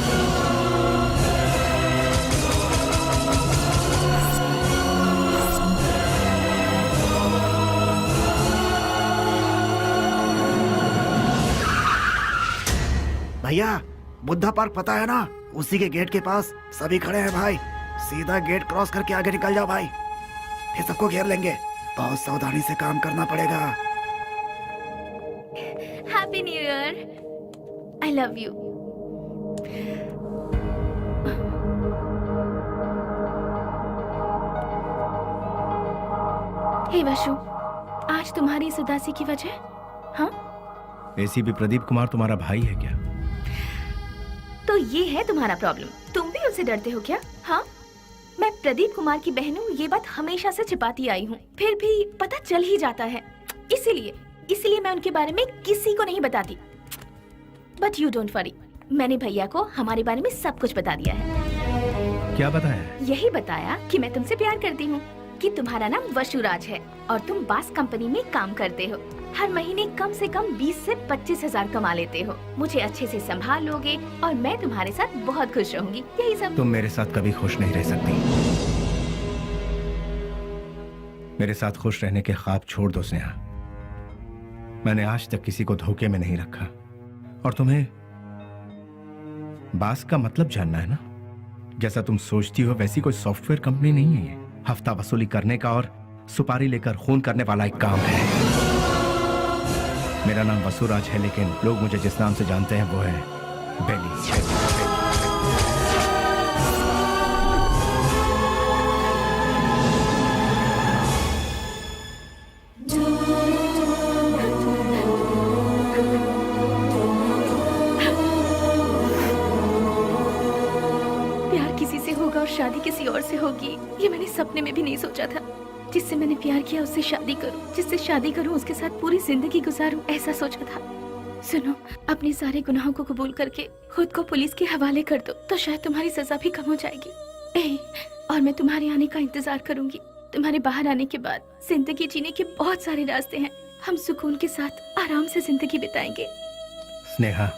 भैया बुद्धा पार्क पता है ना, उसी के गेट के पास सभी खड़े हैं भाई। सीधा गेट क्रॉस करके आगे निकल जाओ भाई, ये सबको घेर लेंगे। बहुत सावधानी से काम करना पड़ेगा।
Happy new year. I love you. Hey Vashu, आज तुम्हारी इस उदासी की वजह? हाँ,
एसीपी प्रदीप कुमार तुम्हारा भाई है क्या?
तो ये है तुम्हारा प्रॉब्लम। तुम भी उनसे डरते हो क्या? हाँ, मैं प्रदीप कुमार की बहन हूँ, ये बात हमेशा से छिपाती आई हूँ, फिर भी पता चल ही जाता है। इसीलिए मैं उनके बारे में किसी को नहीं बताती। बट यू डोंट वरी, मैंने भैया को हमारे बारे में सब कुछ बता दिया है।
क्या बताया?
यही बताया कि मैं तुमसे प्यार करती हूँ, कि तुम्हारा नाम वशुराज है और तुम बास कंपनी में काम करते हो। हर महीने कम से कम 20 से 25 हजार कमा लेते हो। मुझे अच्छे से संभाल लोगे और मैं तुम्हारे साथ बहुत खुश रहूंगी। यही सब।
तुम मेरे साथ कभी खुश नहीं रह सकती। मेरे साथ खुश रहने के ख्वाब छोड़ दो स्नेहा। मैंने आज तक किसी को धोखे में नहीं रखा। और तुम्हें बास का मतलब जानना है ना? जैसा तुम सोचती हो वैसी कोई सॉफ्टवेयर कंपनी नहीं है ये। हफ्ता वसूली करने का और सुपारी लेकर खून करने वाला एक काम है। मेरा नाम वसुराज है, लेकिन लोग मुझे जिस नाम से जानते हैं वो है बेली।
प्यार किसी से होगा और शादी किसी और से होगी, ये मैंने सपने में भी नहीं सोचा था। जिससे मैंने प्यार किया उससे शादी करूं, जिससे शादी करूं उसके साथ पूरी जिंदगी गुजारूं, ऐसा सोचा था। सुनो, अपने सारे गुनाहों को कबूल करके खुद को पुलिस के हवाले कर दो, तो शायद तुम्हारी सजा भी कम हो जाएगी। और मैं तुम्हारे आने का इंतजार करूंगी। तुम्हारे बाहर आने के बाद जिंदगी जीने के बहुत सारे रास्ते हैं। हम सुकून के साथ आराम से जिंदगी बिताएंगे।
स्नेहा,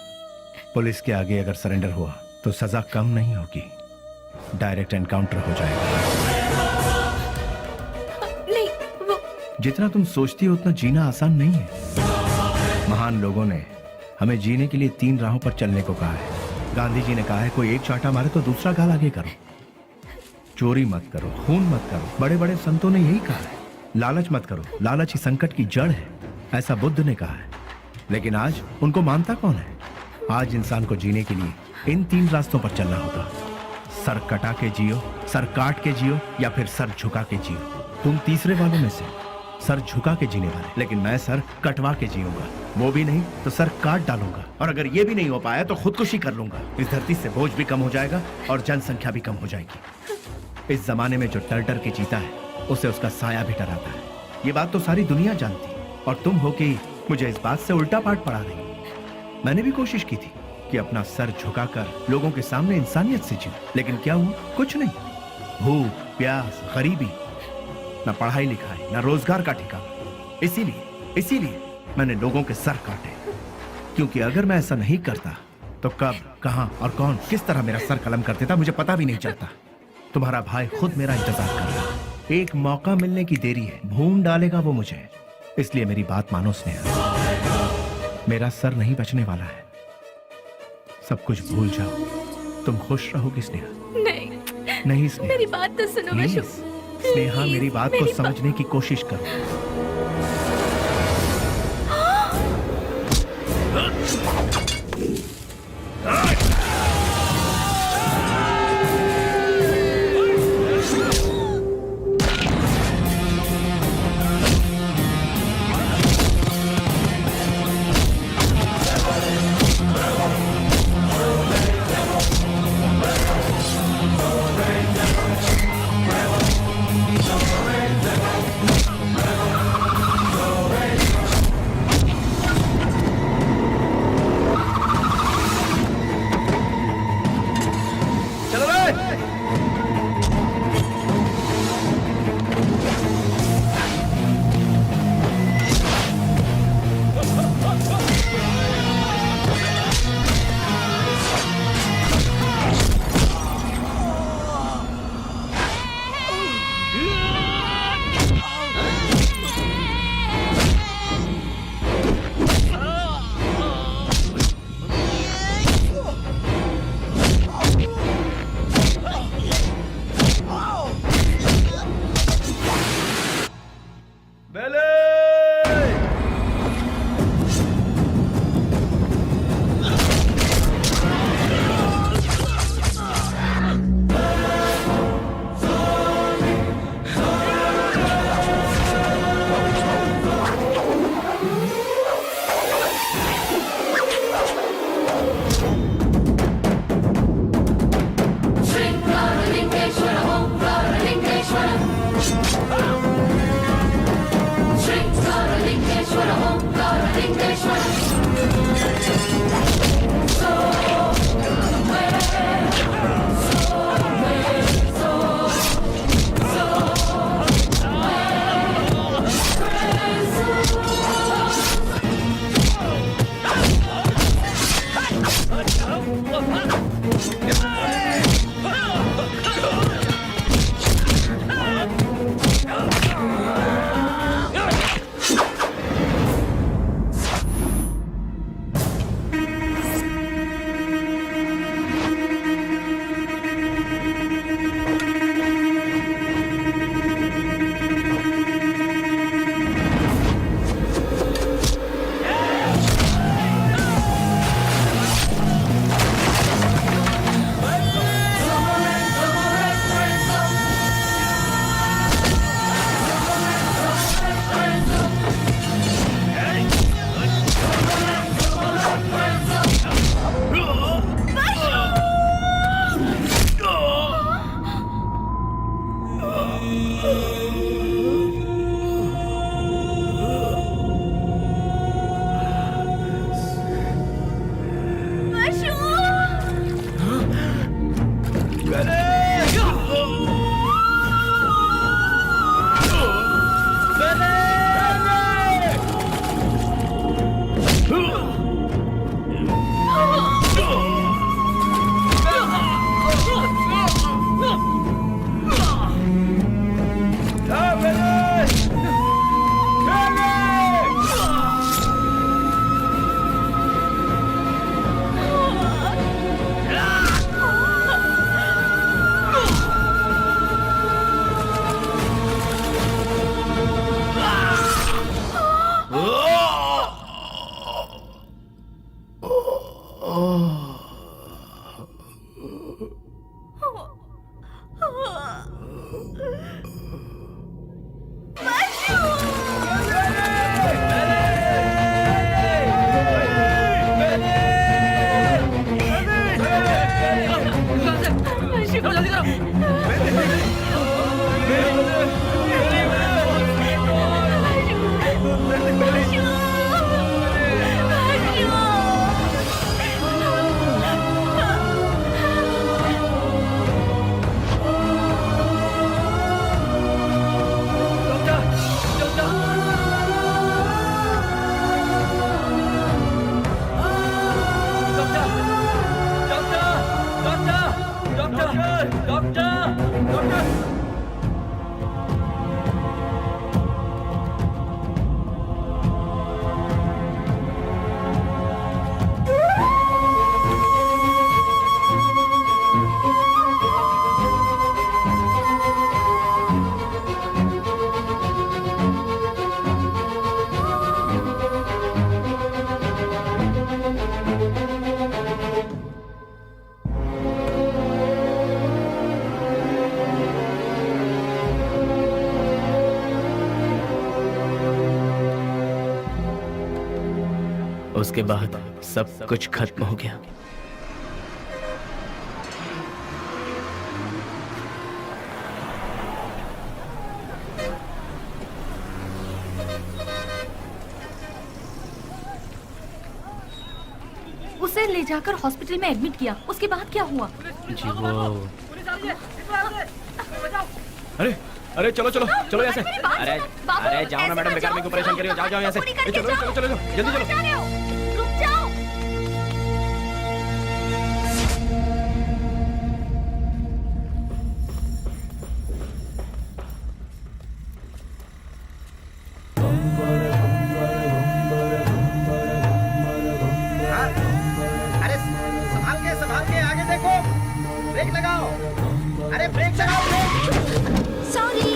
पुलिस के आगे अगर सरेंडर हुआ तो सजा कम नहीं होगी, डायरेक्ट एनकाउंटर हो जाएगा।
नहीं, वो
जितना तुम सोचती हो उतना जीना आसान नहीं है। महान लोगों ने हमें जीने के लिए 3 राहों पर चलने को कहा है। गांधी जी ने कहा है कोई एक चांटा मारे तो दूसरा गाल आगे करो, चोरी मत करो, खून मत करो। बड़े बड़े संतों ने यही कहा है। लालच मत करो, लालच ही संकट की जड़ है, ऐसा बुद्ध ने कहा है। लेकिन आज उनको मानता कौन है? आज इंसान को जीने के लिए इन 3 रास्तों पर चलना होगा। सर कटा के जियो, सर काट के जियो, या फिर सर झुका के जियो। तुम तीसरे वालों में से, सर झुका के जीने वाले। लेकिन मैं सर कटवा के जीऊंगा, वो भी नहीं तो सर काट डालूंगा। और अगर ये भी नहीं हो पाया तो खुदकुशी कर लूंगा। इस धरती से बोझ भी कम हो जाएगा और जनसंख्या भी कम हो जाएगी। इस जमाने में जो डर डर के जीता है उसे उसका साया भी डराता है। ये बात तो सारी दुनिया जानती है, और तुम हो कि मुझे इस बात से उल्टा पाठ पढ़ा रही। मैंने भी कोशिश की थी कि अपना सर झुकाकर लोगों के सामने इंसानियत से जीऊं, लेकिन क्या हुआ? कुछ नहीं। भूख, प्यास, गरीबी, न पढ़ाई लिखाई, न रोजगार का ठिकाना। इसीलिए मैंने लोगों के सर काटे, क्योंकि अगर मैं ऐसा नहीं करता तो कब, कहां और कौन किस तरह मेरा सर कलम कर देता मुझे पता भी नहीं चलता। तुम्हारा भाई खुद मेरा इंतजार कर रहा है। एक मौका मिलने की देरी है, भून डालेगा वो मुझे। इसलिए मेरी बात मानो स्नेहा, मेरा सर नहीं बचने वाला है। सब कुछ भूल जाओ, तुम खुश रहोगी स्नेहा। नहीं स्नेहा,
मेरी बात तो सुनो
प्लीज।
वशु।
स्नेहा, मेरी बात को समझने की कोशिश करो।
जल्दी करो।
उसके बाद सब कुछ खत्म हो गया।
उसे ले जाकर हॉस्पिटल में एडमिट किया, उसके बाद क्या हुआ?
जी वो अरे अरे चलो चलो चलो यहाँ से। अरे अरे जाओ ना मैडम, बेकार मेरे को परेशान करियो। जाओ जाओ यहाँ से। चलो चलो चलो चलो जल्दी चलो।
रुक जाओ।
अरे संभाल के आगे देखो, ब्रेक लगाओ। अरे ब्रेक लगाओ, ब्रेक।
सॉरी।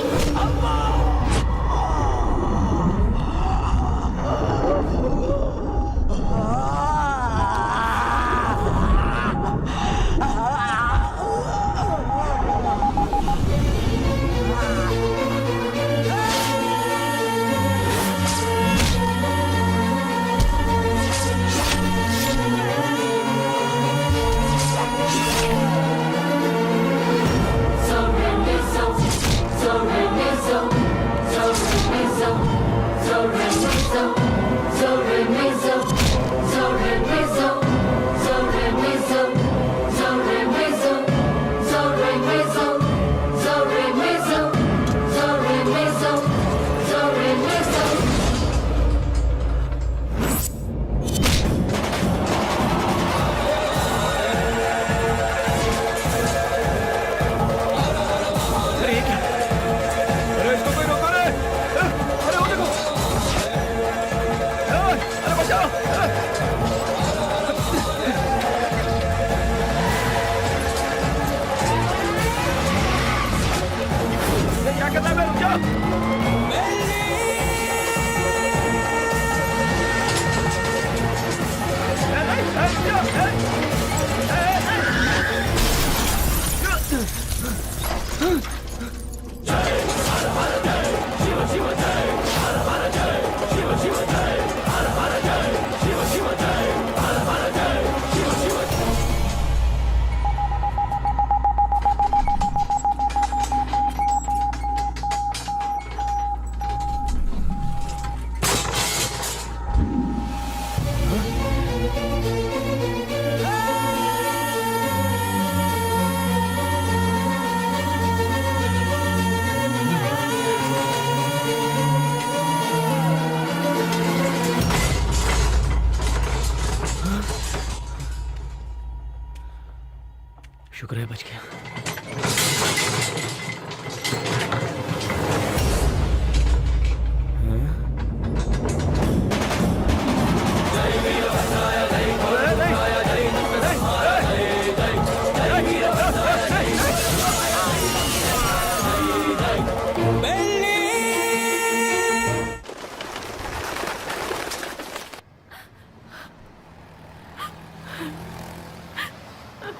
शुक्र है बच गया।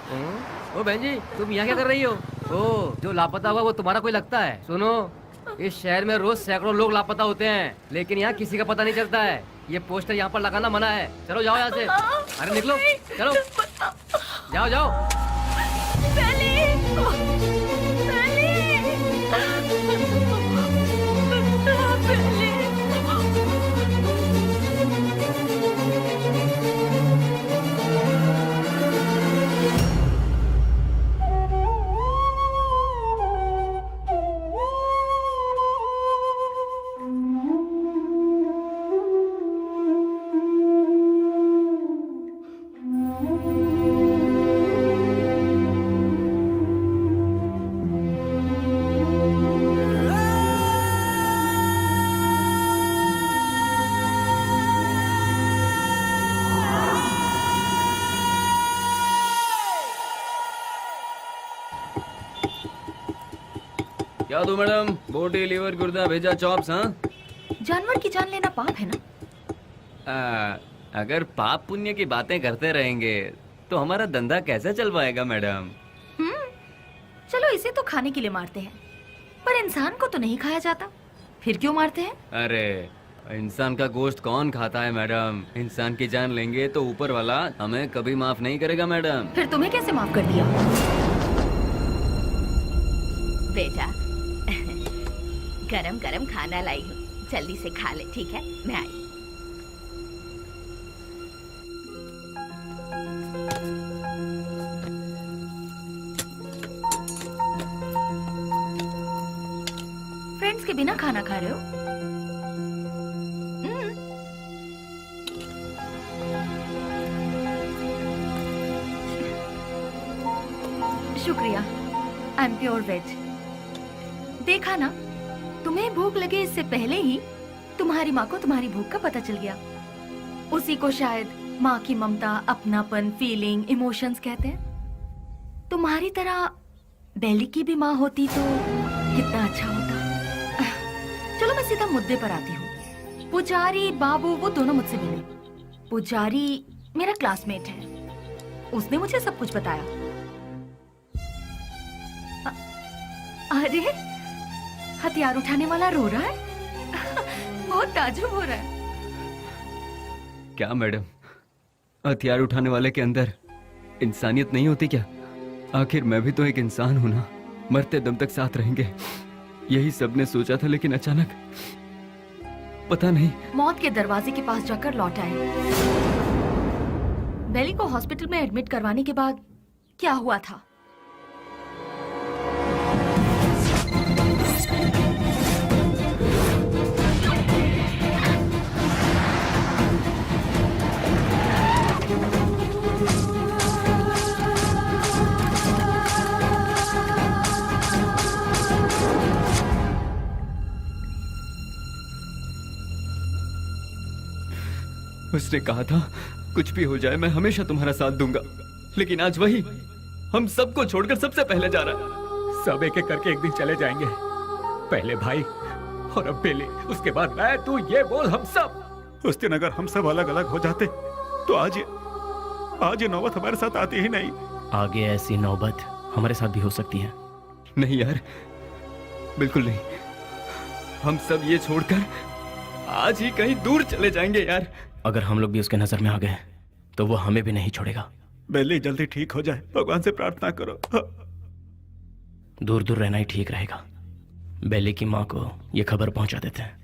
ओ बहन जी, तुम यहाँ क्या कर रही हो? ओ, जो लापता हुआ वो तुम्हारा कोई लगता है? सुनो, इस शहर में रोज सैकड़ों लोग लापता होते हैं, लेकिन यहाँ किसी का पता नहीं चलता है। ये पोस्टर यहाँ पर लगाना मना है। चलो जाओ यहाँ से। अरे निकलो, चलो जाओ जाओ।
क्या दो मैडम? बोटी, लीवर, गुर्दा, भेजा, चॉप्स? हाँ,
जानवर की जान लेना पाप है ना?
अगर पाप पुण्य की बातें करते रहेंगे तो हमारा धंधा कैसे चल पाएगा मैडम?
चलो इसे तो खाने के लिए मारते हैं, पर इंसान को तो नहीं खाया जाता, फिर क्यों मारते हैं?
अरे इंसान का गोश्त कौन खाता है मैडम? इंसान की जान लेंगे तो ऊपर वाला हमें कभी माफ नहीं करेगा मैडम।
फिर तुम्हें कैसे माफ कर दिया?
बेटा, गरम गरम खाना लाई हूँ, जल्दी से खा ले, ठीक है? मैं आई।
फ्रेंड्स के बिना खाना खा रहे हो? शुक्रिया, आई एम प्योर वेज। देखा ना, तुम्हें भूख लगे इससे पहले ही तुम्हारी माँ को तुम्हारी भूख का पता चल गया। उसी को शायद माँ की ममता, अपनापन, फीलिंग, इमोशंस कहते हैं। तुम्हारी तरह बेली की भी माँ होती तो कितना अच्छा होता। चलो मैं सीधा मुद्दे पर आती हूँ। पुजारी बाबू वो दोनों मुझसे मिले। पुजारी मेरा क्लासमेट है, उसने मुझे सब कुछ बताया। अरे हथियार उठाने वाला रो रहा है। बहुत ताज्जुब हो रहा है।
क्या मैडम, हथियार उठाने वाले के अंदर इंसानियत नहीं होती क्या? आखिर मैं भी तो एक इंसान हूं ना। मरते दम तक साथ रहेंगे, यही सबने सोचा था, लेकिन अचानक पता नहीं।
मौत के दरवाजे के पास जाकर लौट आए। बेली को हॉस्पिटल में एडमिट करवाने के बाद क्या हुआ था?
उसने कहा था कुछ भी हो जाए मैं हमेशा तुम्हारा साथ दूंगा, लेकिन आज वही हम सबको छोड़कर सबसे पहले जा रहा है।
सब एक एक करके एक दिन चले जाएंगे। पहले भाई और अब बेली, उसके बाद मैं, तू, ये बोल हम सब।
उस दिन अगर हम सब अलग अलग हो जाते तो आज ये नौबत हमारे साथ आती ही नहीं।
आगे ऐसी नौबत हमारे साथ भी हो सकती है।
नहीं यार, बिल्कुल नहीं। हम सब ये छोड़कर आज ही कहीं दूर चले जाएंगे यार।
अगर हम लोग भी उसके नजर में आ गए तो वो हमें भी नहीं छोड़ेगा।
बेली जल्दी ठीक हो जाए, भगवान से प्रार्थना करो।
दूर दूर रहना ही ठीक रहेगा। बेली की माँ को ये खबर पहुंचा देते हैं।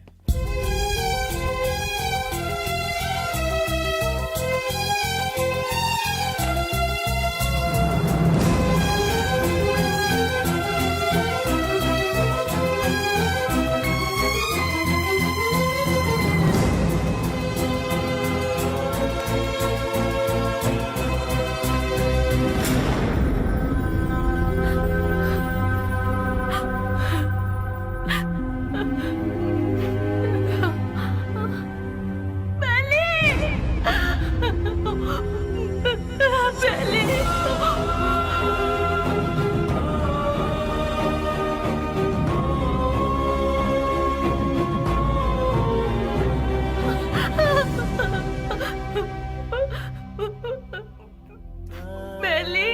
बेली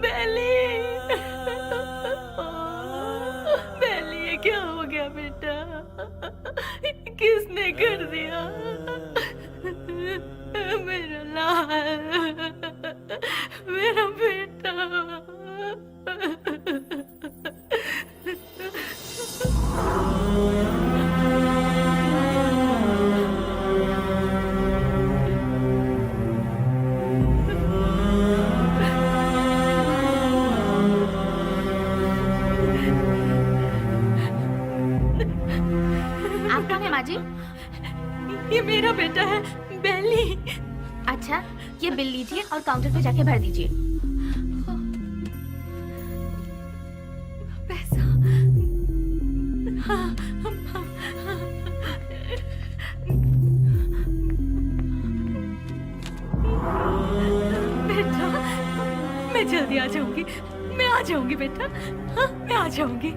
बेली, बेली, ये क्या हो गया बेटा? किसने कर दिया? मेरा लाल, मेरा बेटा।
आप कौन है माँ जी?
ये मेरा बेटा है, बेली।
अच्छा, ये बिल लीजिए और काउंटर पे जाके भर दीजिए।
पैसा? हाँ, बेटा, मैं जल्दी आ जाऊंगी। मैं आ जाऊंगी बेटा। हाँ, मैं आ जाऊंगी।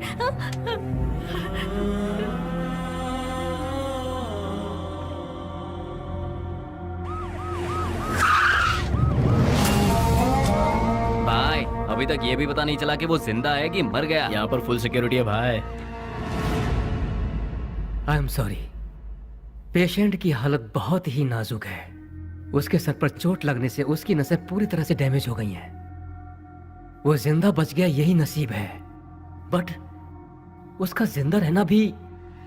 भाई अभी तक ये भी पता नहीं चला कि वो जिंदा है कि मर गया।
यहाँ पर फुल सिक्योरिटी है भाई।
आई एम सॉरी, पेशेंट की हालत बहुत ही नाजुक है। उसके सर पर चोट लगने से उसकी नसें पूरी तरह से डैमेज हो गई हैं। वो जिंदा बच गया यही नसीब है, बट उसका जिंदा रहना भी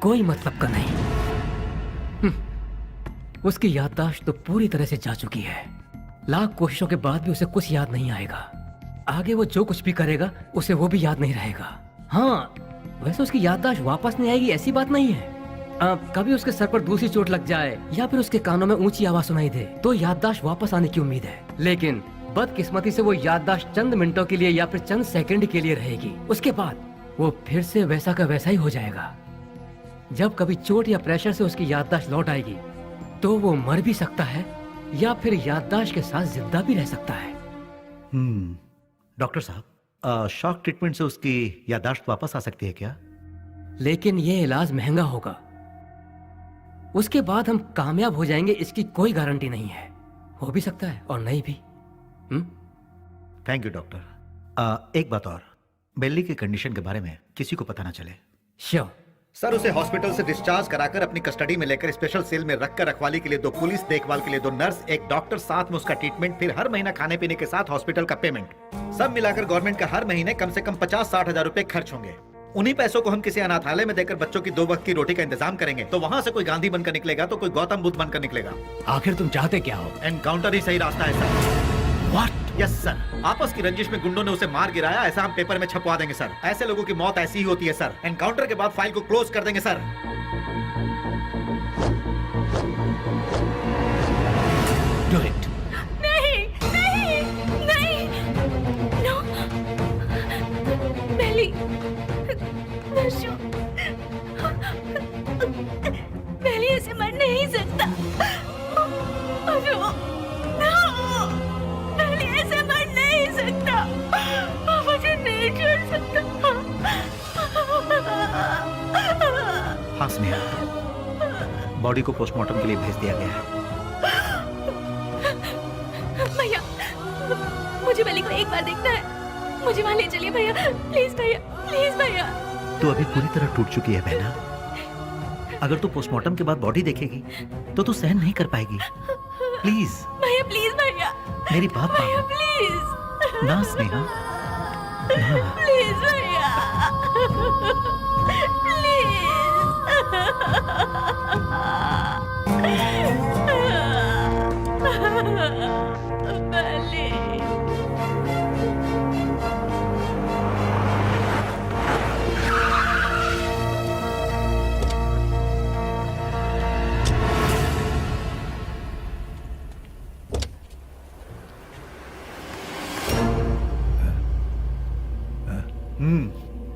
कोई मतलब का नहीं। उसकी याददाश्त तो पूरी तरह से जा चुकी है। लाख कोशिशों के बाद भी उसे कुछ याद नहीं आएगा। आगे वो जो कुछ भी करेगा उसे वो भी याद नहीं रहेगा। हाँ, वैसे उसकी याददाश्त वापस नहीं आएगी ऐसी बात नहीं है। कभी उसके सर पर दूसरी चोट लग जाए या फिर उसके कानों में ऊंची आवाज सुनाई दे तो याददाश्त वापस आने की उम्मीद है, लेकिन बदकिस्मती से वो याददाश्त चंद मिनटों के लिए या फिर चंद सेकंड के लिए रहेगी। उसके बाद वो फिर से वैसा का वैसा ही हो जाएगा। जब कभी चोट या प्रेशर से उसकी याददाश्त लौट आएगी तो वो मर भी सकता है या फिर याददाश्त के साथ जिंदा भी रह सकता है।
डॉक्टर साहब, शॉक ट्रीटमेंट से उसकी याददाश्त वापस आ सकती है क्या?
लेकिन ये इलाज महंगा होगा। उसके बाद हम कामयाब हो जाएंगे इसकी कोई गारंटी नहीं है। हो भी सकता है और नहीं भी।
Thank you doctor. एक बात और, बेली की कंडीशन के बारे में किसी को पता ना चले।
श्योर
सर, उसे हॉस्पिटल से डिस्चार्ज कराकर अपनी कस्टडी में लेकर स्पेशल सेल में रखकर रखवाली के लिए 2 पुलिस, देखभाल के लिए 2 नर्स, 1 डॉक्टर, साथ में उसका ट्रीटमेंट, फिर हर महीना खाने पीने के साथ हॉस्पिटल का पेमेंट, सब मिलाकर गवर्नमेंट का हर महीने कम से कम 50-60 हजार रुपए खर्च होंगे। उन्हीं पैसों को हम किसी अनाथालय में देकर बच्चों की 2 वक्त की रोटी का इंतजाम करेंगे तो वहां से कोई गांधी बनकर निकलेगा तो कोई गौतम बुद्ध बनकर निकलेगा।
आखिर तुम चाहते क्या हो?
एनकाउंटर ही सही रास्ता है सर।
व्हाट?
यस सर, आपस की रंजिश में गुंडों ने उसे मार गिराया, ऐसा हम पेपर में छपवा देंगे सर। ऐसे लोगों की मौत ऐसी ही होती है सर। एनकाउंटर के बाद फाइल को क्लोज कर देंगे सर।
Do it.
नहीं, नहीं, नहीं, नो, बेली, नशो, बेली ऐसे मर नहीं सकता। बेली ऐसे मर नहीं सकता। मुझे नहीं छोड़ सकता।
हाँ स्नेहा, बॉडी को पोस्टमार्टम के लिए भेज दिया गया है।
भैया, मुझे बेली को एक बार देखना है। मुझे वहाँ ले चलिए भैया, प्लीज भैया, प्लीज भैया।
तू अभी पूरी तरह टूट चुकी है बहना। अगर तू पोस्टमार्टम के बाद बॉडी देखेगी तो तू सहन नहीं कर पाएगी। प्लीज
भैया, प्लीज भैया,
मेरी बात
भैया,
मान।
प्लीज
ना स्नेहा, ना।
प्लीज भैया, बेली।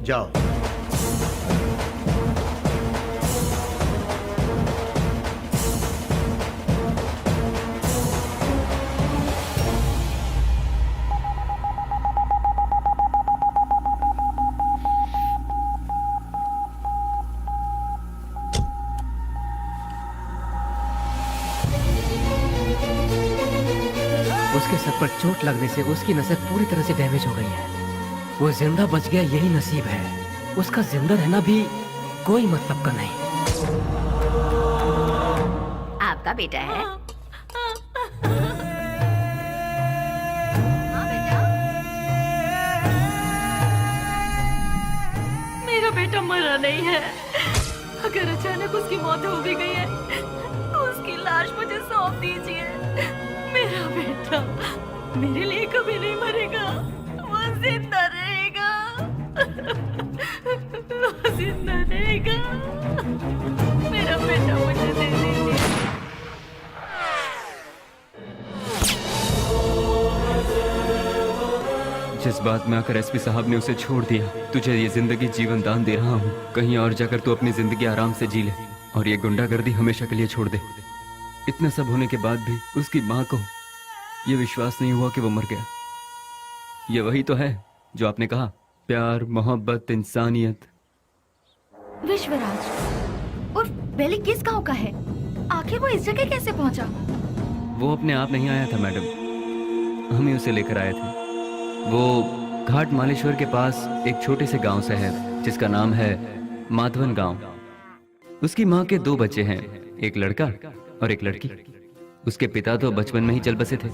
जाओ।
उसके सर पर चोट लगने से उसकी नसें पूरी तरह से डैमेज हो गई है। वो जिंदा बच गया, यही नसीब है। उसका जिंदा रहना भी कोई मतलब का नहीं।
आपका बेटा है?
मेरा बेटा मरा नहीं है। अगर अचानक उसकी मौत हो भी गई है तो उसकी लाश मुझे सौंप दीजिए। मेरा बेटा मेरे लिए कभी नहीं मरेगा, वो जिंदा रहेगा। वो जिंदा रहेगा। मेरा बेटा मुझे दे दीजिए।
जिस बात में आकर एसपी साहब ने उसे छोड़ दिया, तुझे ये जिंदगी जीवन दान दे रहा हूँ। कहीं और जाकर तू अपनी जिंदगी आराम से जी ले और ये गुंडागर्दी हमेशा के लिए छोड़ दे। इतना सब होने के बाद भी उसकी माँ को ये विश्वास नहीं हुआ कि वो मर गया। ये वही तो है जो आपने कहा, प्यार, मोहब्बत, इंसानियत।
विश्वराज और बेली किस गांव का है? आखिर वो इस जगह कैसे पहुंचा?
वो अपने आप नहीं आया था मैडम, हम ही उसे लेकर आए थे। वो घाट मालेश्वर के पास एक छोटे से गांव से है जिसका नाम है माधवन गांव। उसकी माँ के 2 बच्चे हैं, एक लड़का और एक लड़की। उसके पिता तो बचपन में ही चल बसे थे।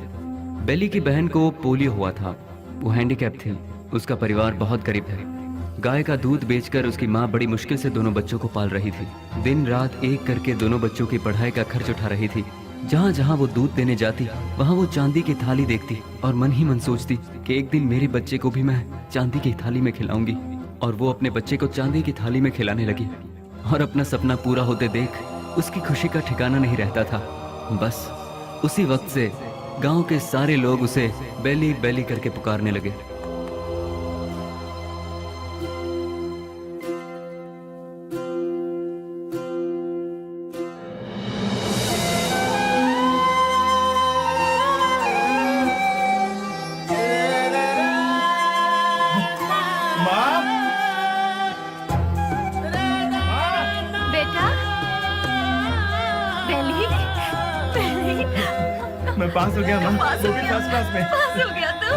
बेली की बहन को पोलियो हुआ था, वो हैंडीकैप थी। उसका परिवार बहुत गरीब है। गाय का दूध बेचकर उसकी माँ बड़ी मुश्किल से दोनों बच्चों को पाल रही थी। दिन रात एक करके दोनों बच्चों की पढ़ाई का खर्च उठा रही थी। जहाँ जहाँ वो दूध देने जाती वहाँ वो चांदी की थाली देखती और मन ही मन सोचती कि एक दिन मेरे बच्चे को भी मैं चांदी की थाली में खिलाऊंगी। और वो अपने बच्चे को चांदी की थाली में खिलाने लगी और अपना सपना पूरा होते देख उसकी खुशी का ठिकाना नहीं रहता था। बस उसी वक्त से गांव के सारे लोग उसे बेली बेली करके पुकारने लगे।
बेटा बेली, बेली
मैं पास हो गया माँ,
पास
वो
हो
भी
गया।
फर्स्ट क्लास में।
पास हो गया तू।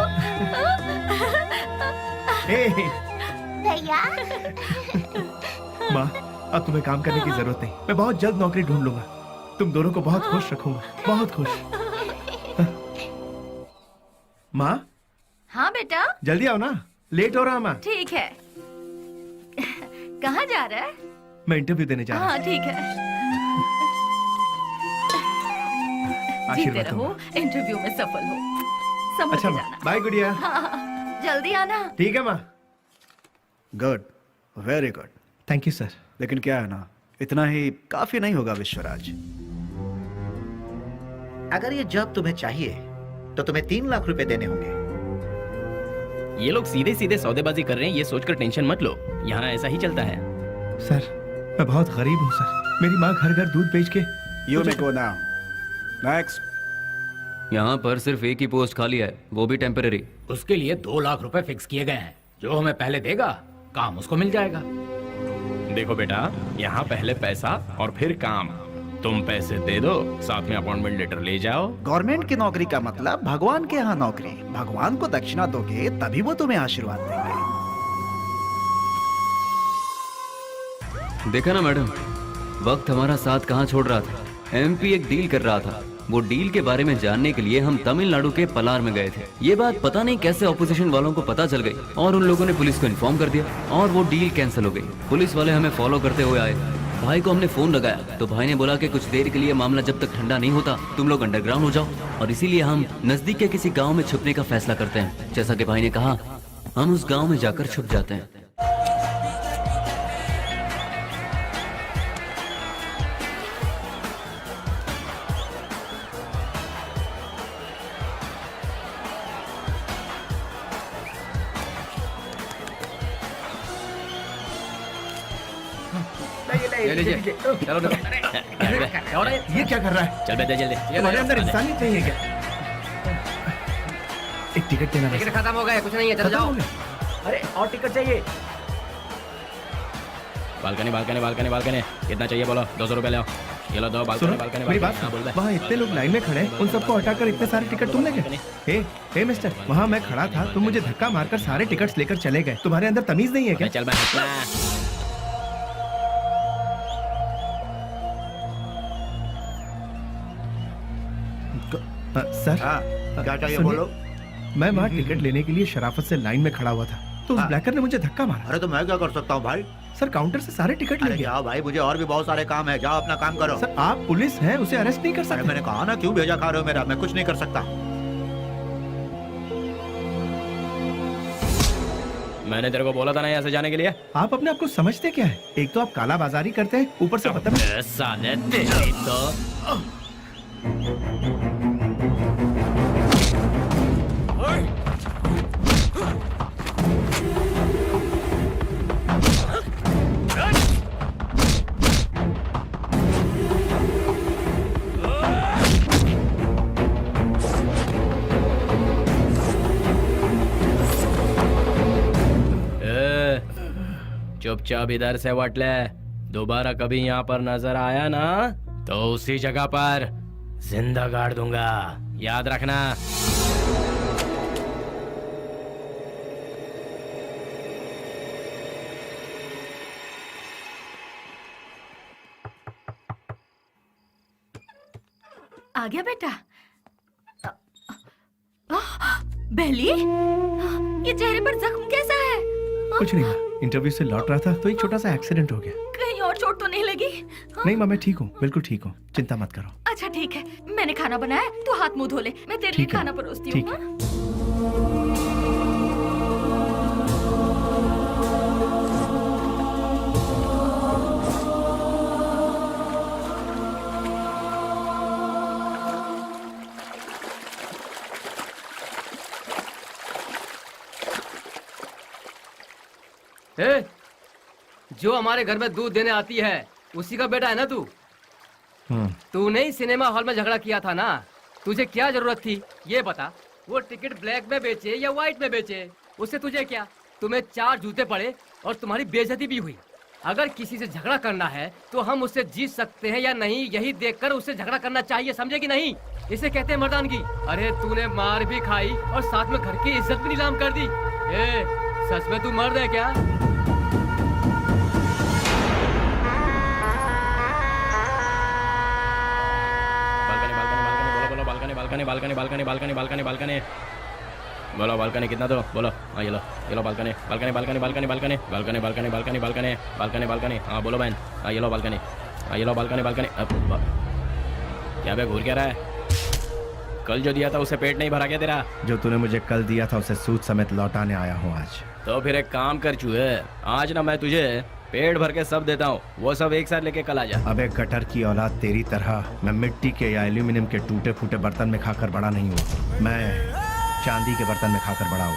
हे,
भैया
माँ अब तुम्हें काम करने की जरूरत नहीं, मैं बहुत जल्द नौकरी ढूंढ लूंगा। तुम दोनों को बहुत खुश रखूंगा, बहुत खुश। माँ
हाँ बेटा
जल्दी आओ ना, लेट हो रहा माँ।
ठीक है। कहाँ जा रहा है?
मैं इंटरव्यू देने जा रहा हूँ।
हाँ ठीक है। जीते
आशीर्वाद
रहो,
दूंगा।
इंटरव्यू में सफल हो। संभल
अच्छा
के
माँ,
जाना।
बाय गुड़िया।
हाँ, जल्दी आना।
ठीक है माँ।
Good, very good.
Thank you sir.
लेकिन क्या है ना, इतना ही काफी नहीं होगा विश्वराज।
अगर ये जॉब तुम्हें चाहिए तो तुम्हें 3 लाख रुपए देने होंगे।
ये लोग सीधे सीधे सौदेबाजी कर रहे हैं, ये सोचकर टेंशन मत लो, यहाँ ऐसा ही चलता है।
सर मैं बहुत गरीब हूँ सर, मेरी माँ घर घर दूध बेच के।
You may go now. Next.
यहाँ पर सिर्फ एक ही पोस्ट खाली है, वो भी टेम्पररी।
उसके लिए 2 लाख रुपए फिक्स किए गए हैं। जो हमें पहले देगा काम उसको मिल जाएगा।
देखो बेटा, यहाँ पहले पैसा और फिर काम। तुम पैसे दे दो, साथ में अपॉइंटमेंट लेटर ले जाओ।
गवर्नमेंट की नौकरी का मतलब भगवान के यहाँ नौकरी। भगवान को दक्षिणा दोगे तभी वो तुम्हें आशीर्वाद देंगे।
देखा ना मैडम, वक्त हमारा साथ कहाँ छोड़ रहा था। एमपी एक डील कर रहा था, वो डील के बारे में जानने के लिए हम तमिलनाडु के पलार में गए थे। ये बात पता नहीं कैसे ऑपोजिशन वालों को पता चल गई और उन लोगों ने पुलिस को इन्फॉर्म कर दिया और वो डील कैंसिल हो गई। पुलिस वाले हमें फॉलो करते हुए आए। भाई को हमने फोन लगाया तो भाई ने बोला कि कुछ देर के लिए मामला जब तक ठंडा नहीं होता तुम लोग अंडरग्राउंड हो जाओ, और इसीलिए हम नजदीक के किसी गाँव में छुपने का फैसला करते हैं। जैसा कि भाई ने कहा, हम उस गाँव में जाकर छुप जाते हैं।
ले लीजिए। चलो चलो।
ये क्या कर रहा है?
चल बेटा जल्दी।
तुम्हारे अंदर इंसानियत नहीं है क्या? एक टिकट देना।
टिकट खत्म हो गया, कुछ नहीं है, चलो
खत्म हो
जाओ।
गया?
अरे और टिकट चाहिए।
बालकनी बालकनी बालकनी बालकनी कितना चाहिए बोलो? 200 रुपए ले आओ। ये लो दो
सुनो,
बालकनी बालकनी
मेरी बात
हाँ, बोल
सुनो,
दे।
वहाँ इतने लोग लाइन में खड़े हैं, उन सबको हटाकर इतने सारे टिकट तुमने गए? हे मिस्टर, वहाँ मैं खड़ा था, तुम मुझे धक्का मारकर सारे टिकट्स लेकर चले गए। तुम्हारे अंदर तमीज नहीं है क्या?
चल मैं
सर
क्या चाहिए
सुनिए,
बोलो?
मैं वहाँ टिकट लेने के लिए शराफत से लाइन में खड़ा हुआ था, तो उस ब्लैकर ने मुझे धक्का मारा।
अरे तो मैं क्या कर सकता हूँ भाई?
सर काउंटर से सारे टिकट ले
अरे
गया।
जाओ भाई, मुझे और भी बहुत सारे काम है, जाओ अपना काम करो।
सर आप पुलिस हैं, उसे अरेस्ट नहीं कर
अरे
सकते।
मैंने कहा ना, क्यों भेजा खा रहे हो मेरा? मैं कुछ नहीं कर सकता।
मैंने तेरे को बोला था ना यहाँ से जाने के लिए।
आप अपने आप को समझते क्या है? एक तो आप काला बाजारी करते हैं, ऊपर से बदतमीज।
साले तेरी तो चुपचाप इधर से वट ले। दोबारा कभी यहाँ पर नजर आया ना तो उसी जगह पर जिंदा गाड़ दूंगा, याद रखना।
आ गया बेटा। बेली, ये चेहरे पर जख्म कैसा है?
कुछ नहीं, इंटरव्यू से लौट रहा था तो एक छोटा सा एक्सीडेंट हो गया।
कहीं और चोट तो नहीं लगी?
नहीं माँ, मैं ठीक हूँ, बिल्कुल ठीक हूँ, चिंता मत करो।
अच्छा ठीक है, मैंने खाना बनाया, तू हाथ मुंह धो ले, मैं तेरे लिए
ठीक है,
खाना परोसती
ठीक
हूँ।
है।
ए, जो हमारे घर में दूध देने आती है उसी का बेटा है ना तू? तूने ही सिनेमा हॉल में झगड़ा किया था ना? तुझे क्या जरूरत थी ये बता? वो टिकट ब्लैक में बेचे या व्हाइट में बेचे, उससे तुझे क्या? तुम्हें 4 जूते पड़े और तुम्हारी बेइज्जती भी हुई। अगर किसी से झगड़ा करना है तो हम उससे जीत सकते हैं या नहीं, यही देखकर उससे झगड़ा करना चाहिए, समझे कि नहीं? इसे कहते हैं मर्दानगी। अरे तूने मार भी खाई और साथ में घर की इज्जत भी नीलाम कर दी। ए, सच में तू मर्द है क्या?
Balcony balcony balcony balcony balcony balcony बोलो, बालकनी कितना दो बोलो? हाँ ये लो balcony balcony balcony balcony balcony balcony balcony balcony balcony balcony balcony हाँ बोलो बहन। हाँ ये लो बालकनी, हाँ ये लो बालकनी बालकनी। क्या बे घूर क्या रहा है? कल जो दिया था उसे पेट नहीं भरा क्या तेरा?
जो तूने मुझे कल दिया था उसे सूद समेत लौटाने आया हूँ आज।
तो फिर एक काम कर चुहे, आज ना मैं तुझे पेट भर के सब देता हूँ, वो सब एक साथ लेके कल आ जा।
अबे गटर की औलाद, तेरी तरह मैं मिट्टी के या एल्यूमिनियम के टूटे फूटे बर्तन में खाकर बड़ा नहीं हूँ, मैं चांदी के बर्तन में खाकर बड़ा हूँ।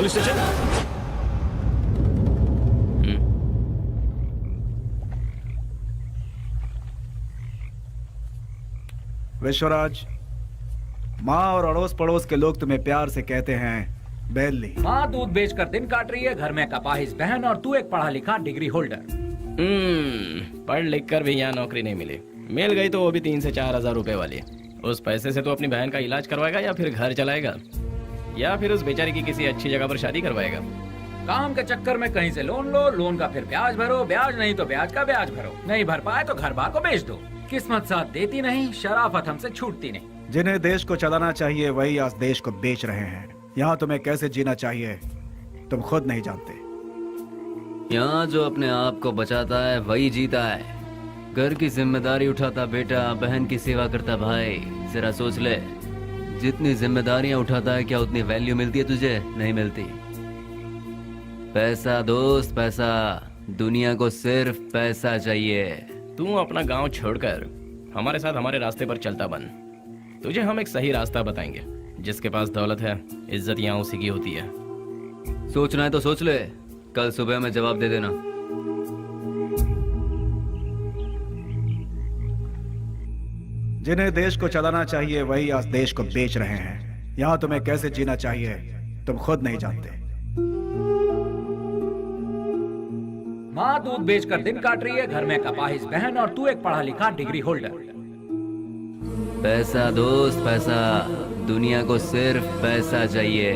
Police station.
विश्वराज, माँ और अड़ोस पड़ोस के लोग तुम्हें प्यार से कहते हैं बेली।
माँ दूध बेचकर दिन काट रही है, घर में कपाहिस बहन और तू एक पढ़ा लिखा डिग्री होल्डर।
पढ़ लिख कर भी यहाँ नौकरी नहीं मिली, मिल गई तो वो भी 3 से 4 हजार रुपए वाली। उस पैसे से तो अपनी बहन का इलाज करवाएगा या फिर घर चलाएगा या फिर उस बेचारी की किसी अच्छी जगह पर शादी करवाएगा।
काम के चक्कर में कहीं से लोन लो, लोन का फिर ब्याज भरो, ब्याज नहीं तो ब्याज का ब्याज भरो, नहीं भर पाए तो घर बार को बेच दो। किस्मत साथ देती नहीं, शराफत हमसे छूटती नहीं।
जिन्हें देश को चलाना चाहिए वही आज देश को बेच रहे हैं। यहाँ तुम्हें कैसे जीना चाहिए तुम खुद नहीं जानते।
यहाँ जो अपने आप को बचाता है वही जीता है। घर की जिम्मेदारी उठाता बेटा, बहन की सेवा करता भाई। जरा सोच ले, जितनी जिम्मेदारियां उठाता है क्या उतनी वैल्यू मिलती है तुझे? नहीं मिलती। पैसा दोस्त पैसा, दुनिया को सिर्फ पैसा चाहिए।
तू अपना गांव छोड़कर हमारे साथ हमारे रास्ते पर चलता बन। तुझे हम एक सही रास्ता बताएंगे। जिसके पास दौलत है, इज्जत यहाँ उसी की होती है।
सोचना है तो सोच ले, कल सुबह में जवाब दे देना।
जिन्हें देश को चलाना चाहिए वही आज देश को बेच रहे हैं। यहाँ तुम्हें कैसे जीना चाहिए तुम खुद नहीं जानते।
माँ दूध बेचकर दिन काट रही है, घर में कपाहिस बहन और तू एक पढ़ा लिखा डिग्री होल्डर।
पैसा दोस्त पैसा, दुनिया को सिर्फ पैसा चाहिए।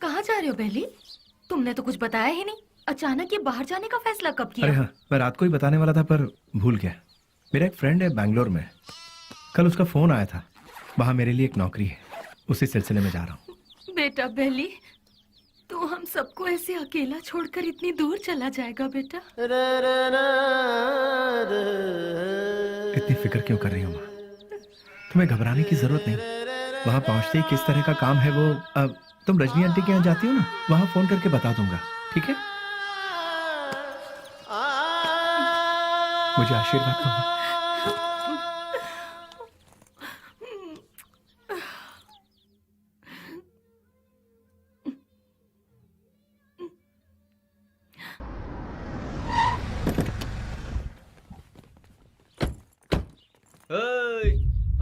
कहाँ जा रहे हो बेली? तुमने तो कुछ बताया ही नहीं। अचानक ये बाहर जाने का फैसला कब किया?
अरे हाँ, मैं रात को ही बताने वाला था पर भूल गया। मेरा एक फ्रेंड है बैंगलोर में, कल उसका फोन आया था। वहाँ मेरे लिए एक नौकरी है, उसी सिलसिले में जा रहा हूँ।
बेटा बेली, तू हम सबको ऐसे अकेला छोड़कर इतनी दूर चला जाएगा बेटा?
इतनी फिक्र क्यों कर रही हो माँ? तुम्हें घबराने की जरूरत नहीं। वहाँ पहुँचते ही किस तरह का काम है वो, अब तुम रजनी आंटी के यहाँ जाती हो ना, वहाँ फोन करके बता दूंगा, ठीक है? मुझे आशीर्वाद दो।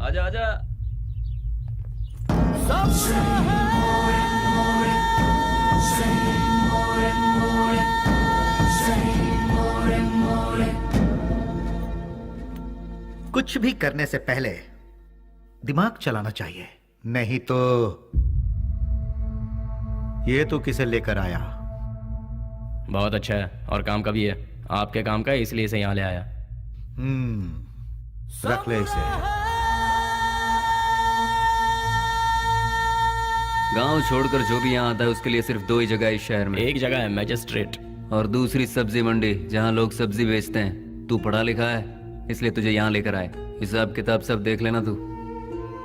आजा आजा।
कुछ भी करने से पहले दिमाग चलाना चाहिए, नहीं तो ये तो किसे लेकर आया।
बहुत अच्छा है और काम का भी है। आपके काम का है इसलिए इसे यहाँ ले आया।
रख ले इसे।
गांव छोड़कर जो भी यहाँ आता है उसके लिए सिर्फ 2 ही जगह है इस शहर में।
एक जगह है मैजिस्ट्रेट
और दूसरी सब्जी मंडी, जहाँ लोग सब्जी बेचते हैं। तू पढ़ा लिखा है इसलिए तुझे यहाँ लेकर आए। हिसाब किताब सब देख लेना तू।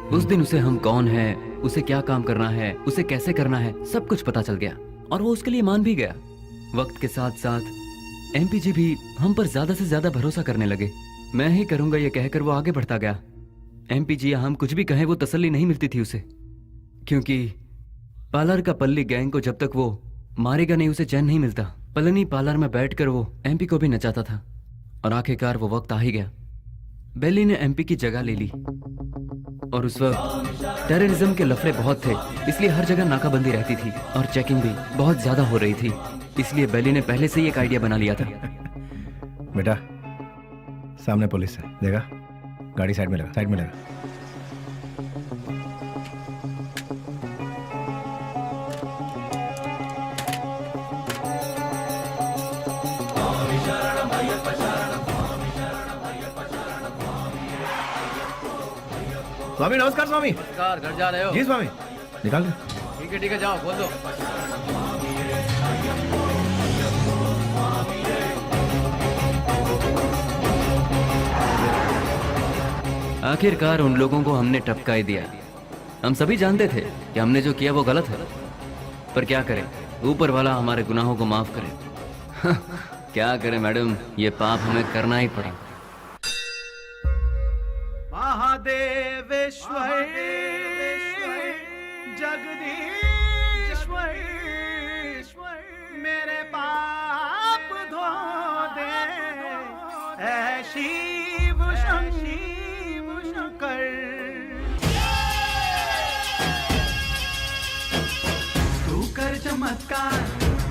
उस दिन उसे हम कौन है, उसे क्या काम करना है, उसे कैसे करना है, सब कुछ पता चल गया और वो उसके लिए मान भी गया। वक्त के साथ साथ एमपी जी भी हम पर ज्यादा से ज्यादा भरोसा करने लगे। मैं ही करूंगा ये कहकर वो आगे बढ़ता गया। एमपी जी हम कुछ भी कहें वो तसल्ली नहीं मिलती थी उसे, क्योंकि पार्लर का पल्ली गैंग को जब तक वो मारेगा नहीं उसे चैन नहीं मिलता। पलनी पार्लर में बैठकर वो एमपी को भी नचाता था और आखिरकार वो वक्त आ ही गया। बेली ने एमपी की जगह ले ली और उस वक्त टेररिज्म के लफड़े बहुत थे, इसलिए हर जगह नाकाबंदी रहती थी और चेकिंग भी बहुत ज्यादा हो रही थी। इसलिए बेली ने पहले से ही एक आइडिया बना लिया था।
बेटा सामने पुलिस है, देखा? गाड़ी साइड में लगा, साइड में लगा। स्वामी नमस्कार। स्वामी
नमस्कार। घर जा रहे हो?
जी स्वामी। निकाल दो।
ठीक है जाओ, बोल दो।
आखिरकार उन लोगों को हमने टपका ही दिया। हम सभी जानते थे कि हमने जो किया वो गलत है, पर क्या करें, ऊपर वाला हमारे गुनाहों को माफ करे। क्या करें मैडम, ये पाप हमें करना ही पड़ा।
महादेवेश्वर जगदीश्वर मेरे पाप धो दे, ऐ शिव शंकर। तू कर चमत्कार,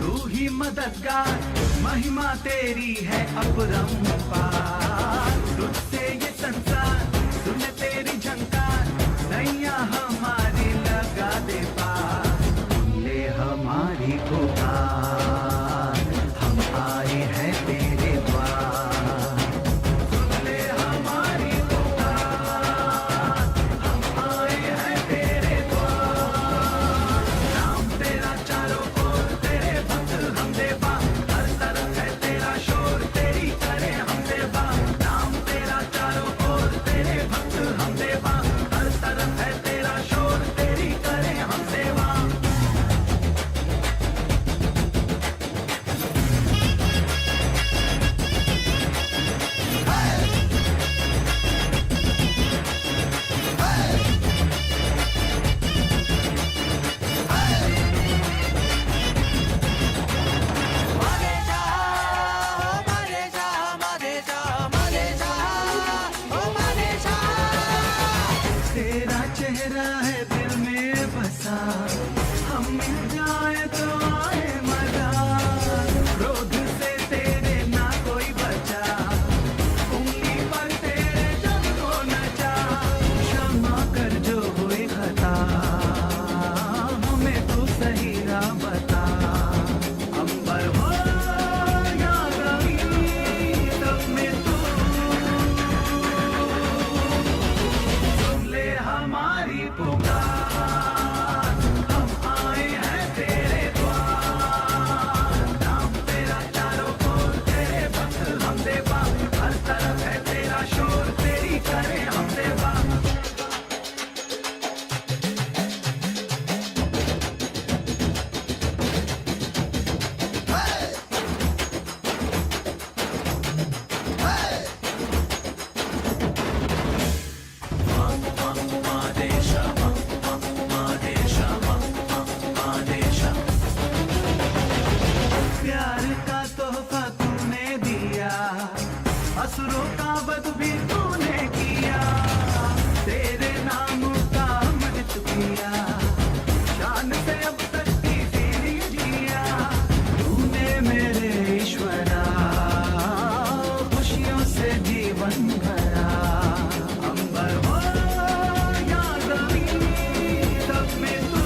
तू ही मददगार, महिमा तेरी है अपरंपार। तुझसे ये संसार सुन तेरी झंकार, नैया हमारी लगा दे पार। ले हमारी पुकार, हम आए हैं तेरे द्वार। सुन ले हमारी पुकार, हम आए हैं तेरे द्वार। नाम तेरा चारों ओर, तेरे भक्त हम देवा, हर तरफ है तेरा शोर, तेरी करें हम देवा। नाम तेरा चारों ओर, तेरे भक्त हम देवा, हर तरफ है तेरा शोर, तेरी करें हम सेवा। तेरा चेहरा है दिल में बसा, हम मिल जाए तो आए मजा। क्रोध से तेरे ना कोई बचा, उंगली पर तेरे जब को नचा। क्षमा कर जो हुई खता, हमें तू सही राह बता। अंबर हो या जमीन, सब में तू सुन ले हमारी पुकार, हम आए हैं तेरे द्वार। नाम तेरा चारों ओर, तेरे भक्त हम देवा, हर तरफ है तेरा शोर, तेरी करें हम सेवा। प्यार का तोहफा तूने दिया, असुरों का वध भी तूने किया। तेरे नाम का अमृत पिया, शान से अब तक की जीनी जिया। तूने मेरे ईश्वरा, खुशियों से जीवन भरा। अंबर हो या जमीन, सब में तू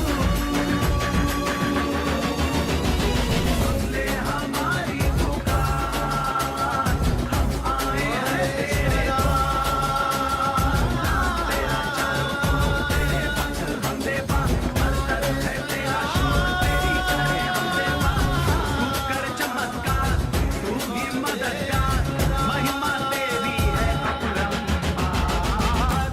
सुन ले हमारी पुकार, हम आए हैं तेरे द्वार। तेरा चारों ओर, तेरे भक्त हम देवा, हर तरफ है तेरा शोर, तेरी करें हम सेवा। तू कर चमत्कार, तू ही मददगार, महिमा तेरी है अपरंपार।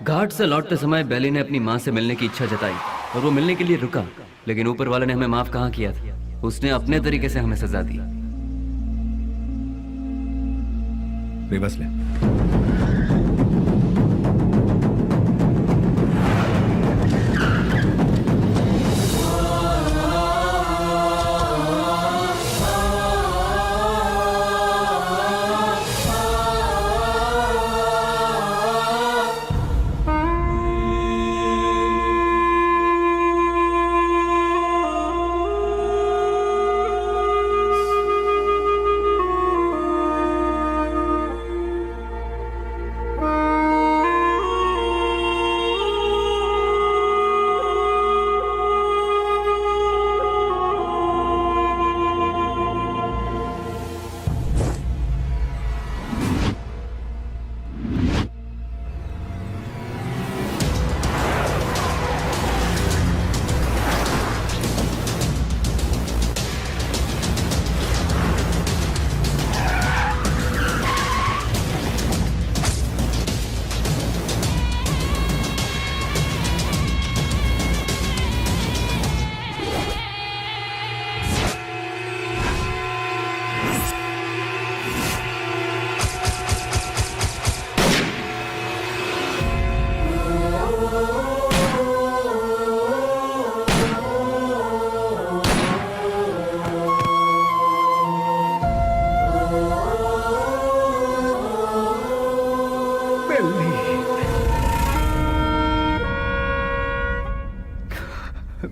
घाट से लौटते समय बेली ने अपनी माँ से मिलने की इच्छा जताई और वो मिलने के लिए रुका, लेकिन ऊपर वाले ने हमें माफ कहाँ किया था। उसने अपने तरीके से हमें सजा दी।
रिवर्स ले।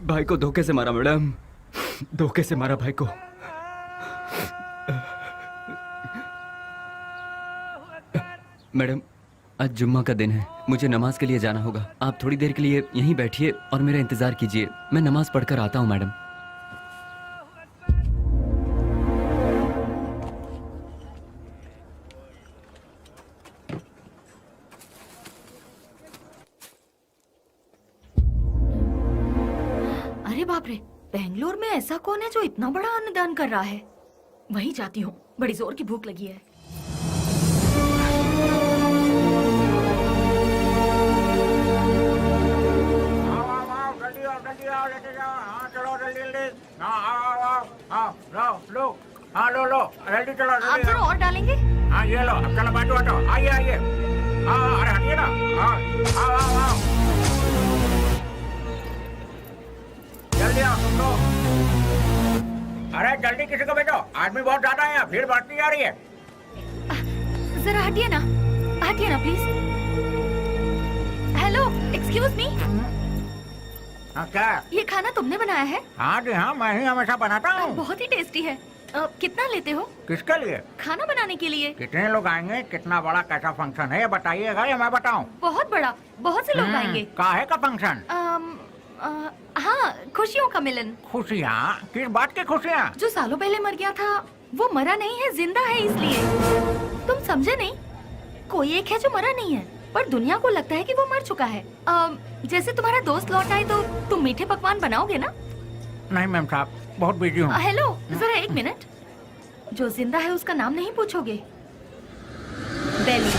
भाई को धोखे से मारा मैडम, धोखे से मारा भाई को। मैडम आज जुम्मा का दिन है, मुझे नमाज के लिए जाना होगा। आप थोड़ी देर के लिए यहीं बैठिए और मेरा इंतजार कीजिए, मैं नमाज पढ़कर आता हूँ मैडम।
अरे बाप रे, बेंगलोर में ऐसा कौन है जो इतना बड़ा अन्नदान कर रहा है? वहीं जाती हूँ, बड़ी जोर की भूख लगी है।
लो जल्दी चलो।
आप जरा और डालेंगे?
हाँ ये लो, अब चलो बाजू हटो, आइए आइए। हाँ अरे हटिए ना। हाँ आओ आओ आओ, जल्दी आओ तुम लोग। अरे जल्दी किसी को भेजो, आदमी बहुत ज्यादा है, भीड़ बढ़ती जा रही है।
जरा हटिए ना प्लीज। Hello, excuse me.
हाँ क्या?
ये खाना तुमने बनाया है?
हाँ जी हाँ, मैं ही हमेशा बनाता हूँ।
बहुत ही टेस्टी है। कितना लेते हो?
किसके लिए?
खाना बनाने के लिए।
कितने लोग आएंगे, कितना बड़ा कैसा फंक्शन है ये बताइएगा या मैं बताऊं?
बहुत बड़ा, बहुत से लोग आएंगे।
काहे का फंक्शन?
हाँ, खुशियों का मिलन।
खुशियाँ? किस बात की खुशियाँ?
जो सालों पहले मर गया था वो मरा नहीं है, जिंदा है, इसलिए। तुम समझे नहीं? कोई एक है जो मरा नहीं है पर दुनिया को लगता है कि वो मर चुका है। जैसे तुम्हारा दोस्त लौट आए तो तुम मीठे पकवान बनाओगे ना?
नहीं मैम साहब, बहुत बिजी हूँ।
हेलो, जरा एक मिनट। जो जिंदा है उसका नाम नहीं पूछोगे? बेली।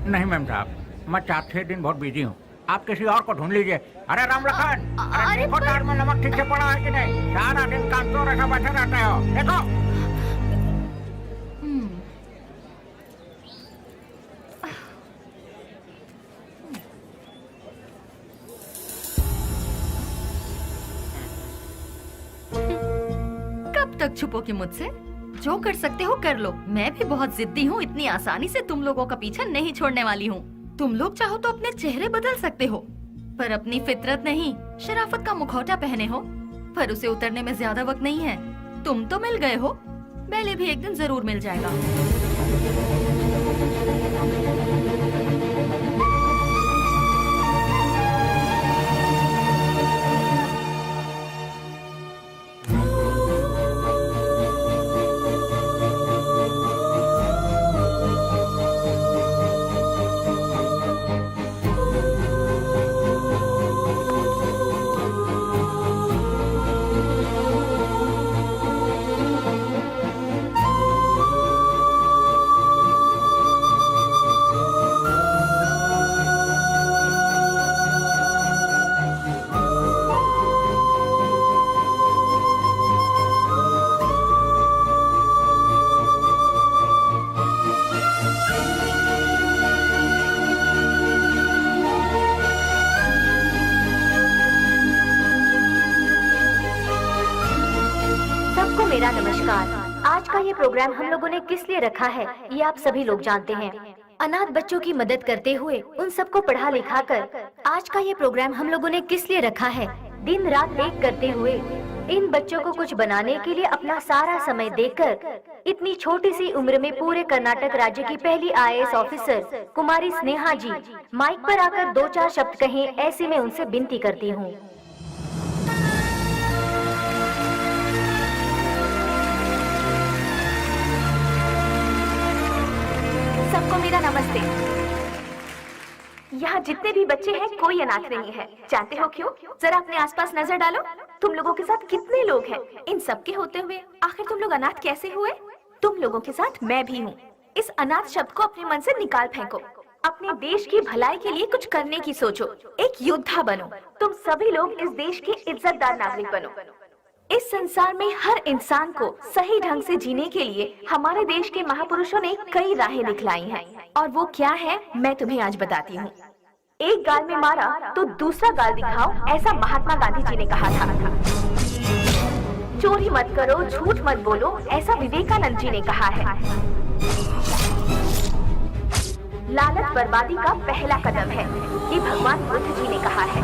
नहीं मैम साहब, मैं 4-6 दिन बहुत बिजी हूँ, आप किसी और को ढूंढ लीजिए। अरे रामलखन, अरे देखो तार में नमक ठीक से पड़ा है कि नहीं? सारा दिन काम तो ऐसा बैठे रहते हो, देखो।
कब तक छुपोगे मुझसे? जो कर सकते हो कर लो। मैं भी बहुत जिद्दी हूँ, इतनी आसानी से तुम लोगों का पीछा नहीं छोड़ने वाली हूँ। तुम लोग चाहो तो अपने चेहरे बदल सकते हो, पर अपनी फितरत नहीं, शराफत का मुखौटा पहने हो, पर उसे उतरने में ज्यादा वक्त नहीं है। तुम तो मिल गए हो, बेली भी एक दिन जरूर मिल जाएगा।
मेरा नमस्कार। आज का ये प्रोग्राम हम लोगों ने किस लिए रखा है ये आप सभी लोग जानते हैं। अनाथ बच्चों की मदद करते हुए उन सबको पढ़ा लिखा कर आज का ये प्रोग्राम हम लोगों ने किस लिए रखा है, दिन रात एक करते हुए इन बच्चों को कुछ बनाने के लिए अपना सारा समय देकर इतनी छोटी सी उम्र में पूरे कर्नाटक राज्य की पहली IAS ऑफिसर कुमारी स्नेहा जी माइक पर आकर 2-4 शब्द कहें, ऐसी मैं उनसे विनती करती हूँ। सबको मेरा नमस्ते। यहाँ जितने भी बच्चे हैं कोई अनाथ नहीं है। जानते हो क्यों? जरा अपने आसपास नजर डालो, तुम लोगों के साथ कितने लोग हैं। इन सब के होते हुए आखिर तुम लोग अनाथ कैसे हुए? तुम लोगों के साथ मैं भी हूँ। इस अनाथ शब्द को अपने मन से निकाल फेंको। अपने देश की भलाई के लिए कुछ करने की सोचो, एक योद्धा बनो। तुम सभी लोग इस देश के इज्जतदार नागरिक बनो। इस संसार में हर इंसान को सही ढंग से जीने के लिए हमारे देश के महापुरुषों ने कई राहें दिखलाई हैं, और वो क्या है मैं तुम्हें आज बताती हूँ। एक गाल में मारा तो दूसरा गाल दिखाओ, ऐसा महात्मा गांधी जी ने कहा था। चोरी मत करो, झूठ मत बोलो, ऐसा विवेकानंद जी ने कहा है। लालच बर्बादी का पहला कदम है, ये भगवान बुद्ध जी ने कहा है।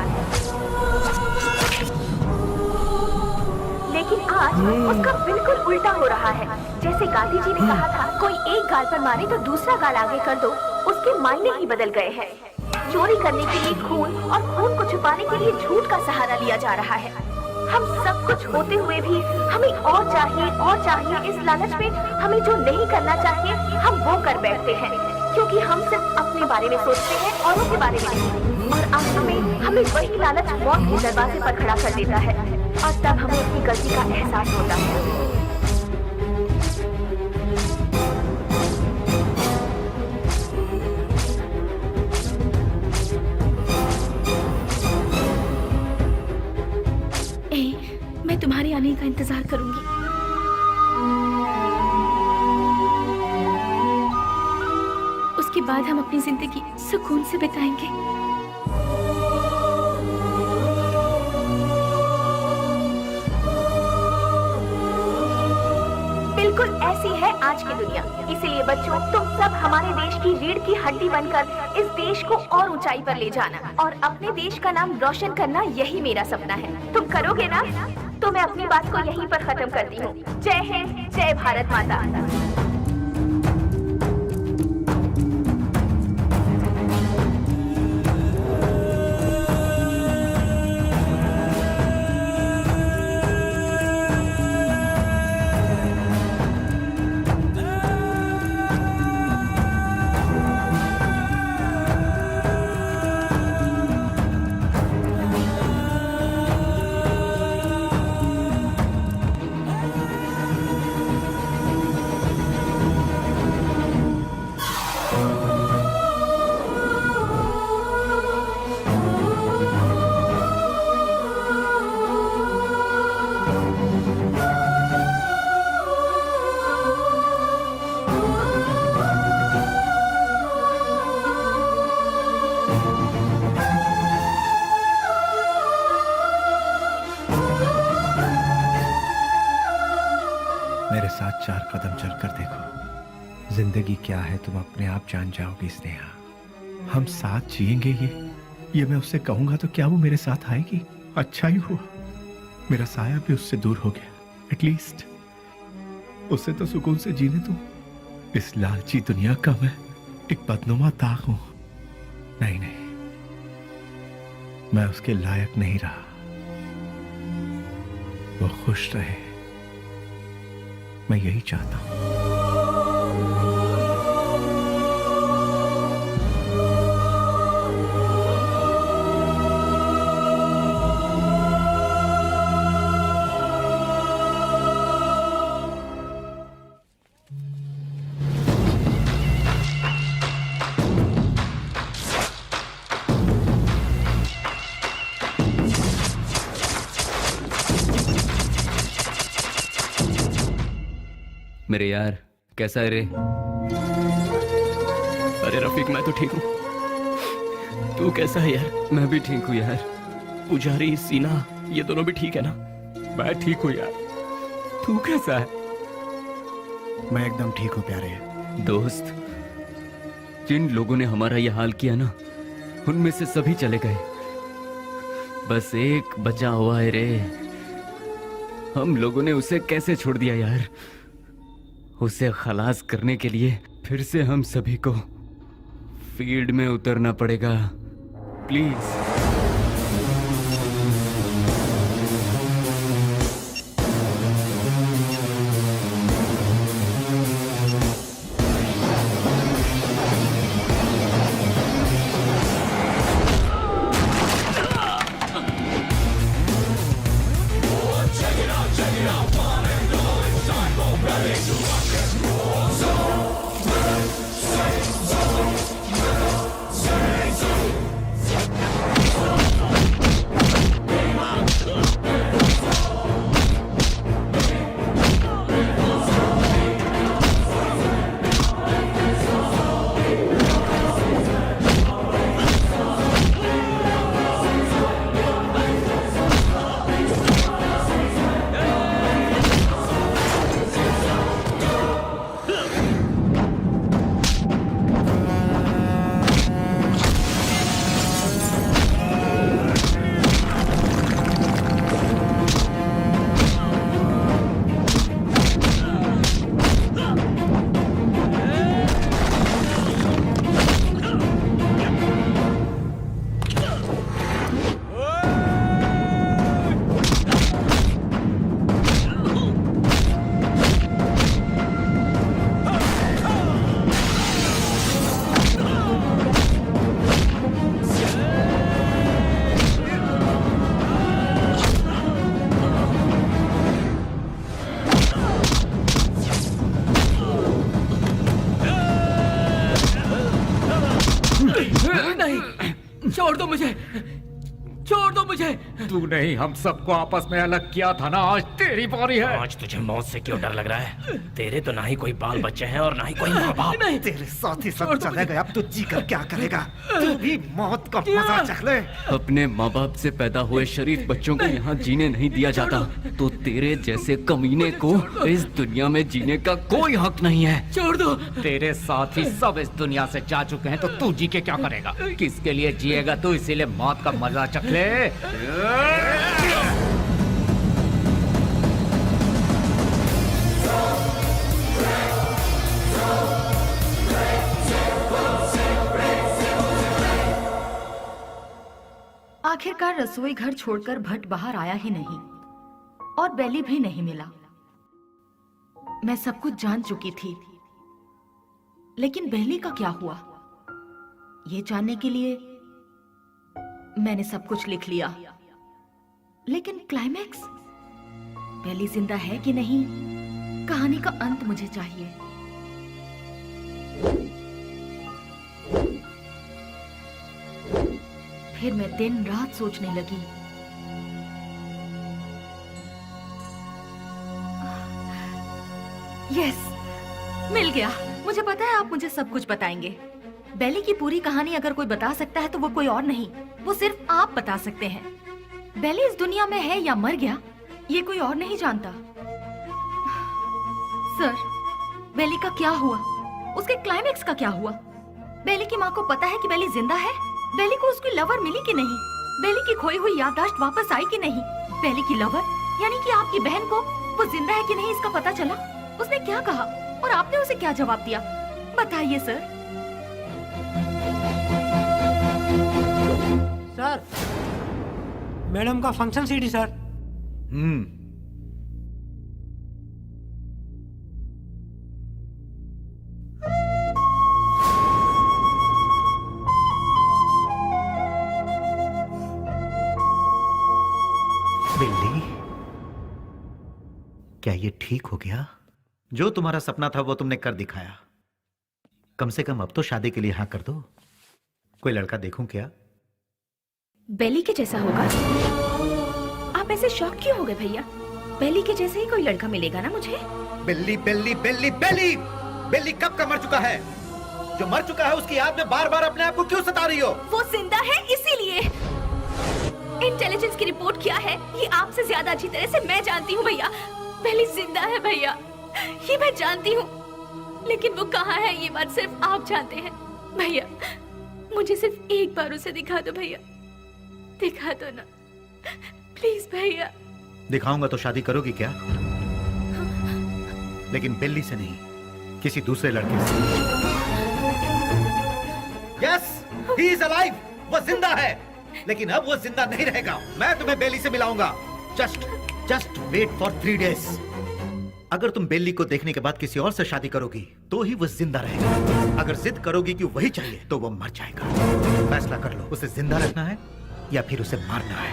लेकिन आज उसका बिल्कुल उल्टा हो रहा है। जैसे गांधी जी ने कहा था, कोई एक गाल पर मारे तो दूसरा गाल आगे कर दो, उसके मायने ही बदल गए हैं। चोरी करने के लिए खून और खून को छुपाने के लिए झूठ का सहारा लिया जा रहा है। हम सब कुछ होते हुए भी हमें और चाहिए। इस लालच में हमें जो नहीं करना चाहिए हम वो कर बैठते हैं, क्योंकि हम सिर्फ अपने बारे में सोचते हैं, औरों के बारे में नहीं। और अंत में हमें वही लालच मौत के दरवाजे पर खड़ा कर देता है, और तब हमें अपनी गलती का एहसास होता है।
मैं तुम्हारे आने का इंतजार करूंगी। उसके बाद हम अपनी जिंदगी सुकून से बिताएंगे।
बिल्कुल ऐसी है आज की दुनिया। इसीलिए बच्चों, तुम सब हमारे देश की रीढ़ की हड्डी बनकर इस देश को और ऊंचाई पर ले जाना और अपने देश का नाम रोशन करना, यही मेरा सपना है। तुम करोगे ना? तो मैं अपनी बात को यहीं पर खत्म करती हूँ। जय हिंद, जय भारत माता।
मेरे साथ 4 कदम चलकर देखो। जिंदगी क्या है तुम अपने आप जान जाओगी स्नेहा। हम साथ जिएंगे ये मैं उससे कहूंगा तो क्या वो मेरे साथ आएगी? अच्छा ही हुआ मेरा साया भी उससे दूर हो गया। एटलीस्ट उससे तो सुकून से जीने दो। इस लालची दुनिया का मैं एक बदनुमा दाग हूं। नहीं, मैं उसके लायक नहीं रहा। वो खुश रहे, मैं यही चाहता हूं।
मेरे यार, कैसा है रे?
अरे रफीक, मैं तो ठीक हूँ। तू कैसा है यार?
मैं भी ठीक हूँ यार।
पुजारी, सीना, ये दोनों भी ठीक है ना?
मैं ठीक हूँ यार। तू कैसा है?
मैं एकदम ठीक हूँ प्यारे।
दोस्त, जिन लोगों ने हमारा ये हाल किया ना, उनमें से सभी चले गए। बस एक बचा हुआ है रे। हम लोगों ने उसे कैसे छोड़ दिया यार? उसे खलास करने के लिए फिर से हम सभी को फील्ड में उतरना पड़ेगा। प्लीज।
नहीं, छोड़ दो मुझे, छोड़ दो मुझे।
तू नहीं हम सबको आपस में अलग किया था ना, आज तेरी बारी है।
आज तुझे मौत से क्यों डर लग रहा है? तेरे तो ना ही कोई बाल बच्चे हैं और ना ही कोई माँ बाप।
तेरे साथ ही सब चले गए, अब तू जी कर क्या करेगा? तू भी मौत का मजा चख ले।
अपने माँ बाप से पैदा हुए शरीफ बच्चों को यहाँ जीने नहीं दिया जाता, तो तेरे जैसे कमीने को इस दुनिया में जीने का कोई हक नहीं है।
छोड़ दो।
तेरे साथ ही सब इस दुनिया से जा चुके हैं, तो तू जी के क्या करेगा? किसके लिए जिएगा तू? इसीलिए मौत का मजा चख ले।
आखिरकार रसोई घर छोड़कर भट्ट बाहर आया ही नहीं और बेली भी नहीं मिला। मैं सब कुछ जान चुकी थी, लेकिन बेली का क्या हुआ ये जानने के लिए मैंने सब कुछ लिख लिया। लेकिन क्लाइमैक्स, बेली जिंदा है कि नहीं, कहानी का अंत मुझे चाहिए। फिर मैं दिन रात सोचने लगी। यस, मिल गया। मुझे पता है आप मुझे सब कुछ बताएंगे। बेली की पूरी कहानी अगर कोई बता सकता है तो वो कोई और नहीं, वो सिर्फ आप बता सकते हैं। बेली इस दुनिया में है या मर गया, ये कोई और नहीं जानता। सर, बेली का क्या हुआ? उसके क्लाइमैक्स का क्या हुआ? बेली की माँ को पता है कि बेली जिंदा है? बेली को उसकी लवर मिली कि नहीं? बेली की खोई हुई याददाश्त वापस आई कि नहीं? बेली की लवर यानी कि आपकी बहन को वो जिंदा है कि नहीं इसका पता चला? उसने क्या कहा और आपने उसे क्या जवाब दिया? बताइए सर।
सर, मैडम का फंक्शन सीडी सर।
बिल्ली, क्या ये ठीक हो गया? जो तुम्हारा सपना था वो तुमने कर दिखाया। कम से कम अब तो शादी के लिए हाँ कर दो। कोई लड़का देखूं क्या?
बेली के जैसा होगा? आप ऐसे शॉक क्यों हो गए भैया? बेली के जैसे ही कोई लड़का मिलेगा ना मुझे।
बिल्ली बिल्ली बिल्ली बिल्ली बिल्ली कब का मर चुका है? जो मर चुका है उसकी याद में बार बार अपने आप को क्यों सता रही हो?
वो जिंदा है इसीलिए। इंटेलिजेंस की रिपोर्ट क्या है ये आपसे ज्यादा अच्छी तरह से मैं जानती हूँ भैया। बेली जिंदा है भैया, ये मैं जानती हूँ, लेकिन वो कहाँ है ये बात सिर्फ आप जानते हैं। भैया मुझे सिर्फ एक बार उसे दिखा दो भैया, दिखा दो ना प्लीज भैया।
दिखाऊंगा तो शादी करोगी क्या? लेकिन बिल्ली से नहीं, किसी दूसरे लड़के से। यस, ही इज अलाइव, वो जिंदा है, लेकिन अब वो जिंदा नहीं रहेगा। मैं तुम्हें बेली से मिलाऊंगा। Just wait for 3 days। अगर तुम बेली को देखने के बाद किसी और से शादी करोगी तो ही वो जिंदा रहेगा। अगर जिद करोगी कि वही चाहिए तो वो मर जाएगा। फैसला कर लो, उसे जिंदा रखना है या फिर उसे मारना है।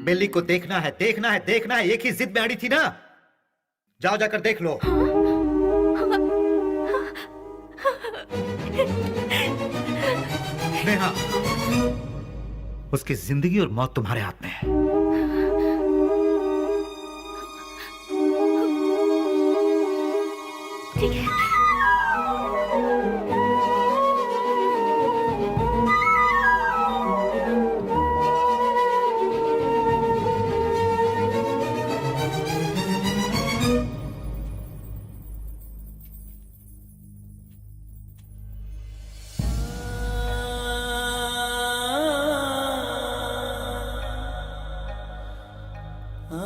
बेली को देखना है, देखना है, देखना है। एक ही जिद में अड़ी थी ना। जाओ जाकर देख लो। नेहा, उसकी जिंदगी और मौत तुम्हारे हाथ में है।
ठीक है।
तुझे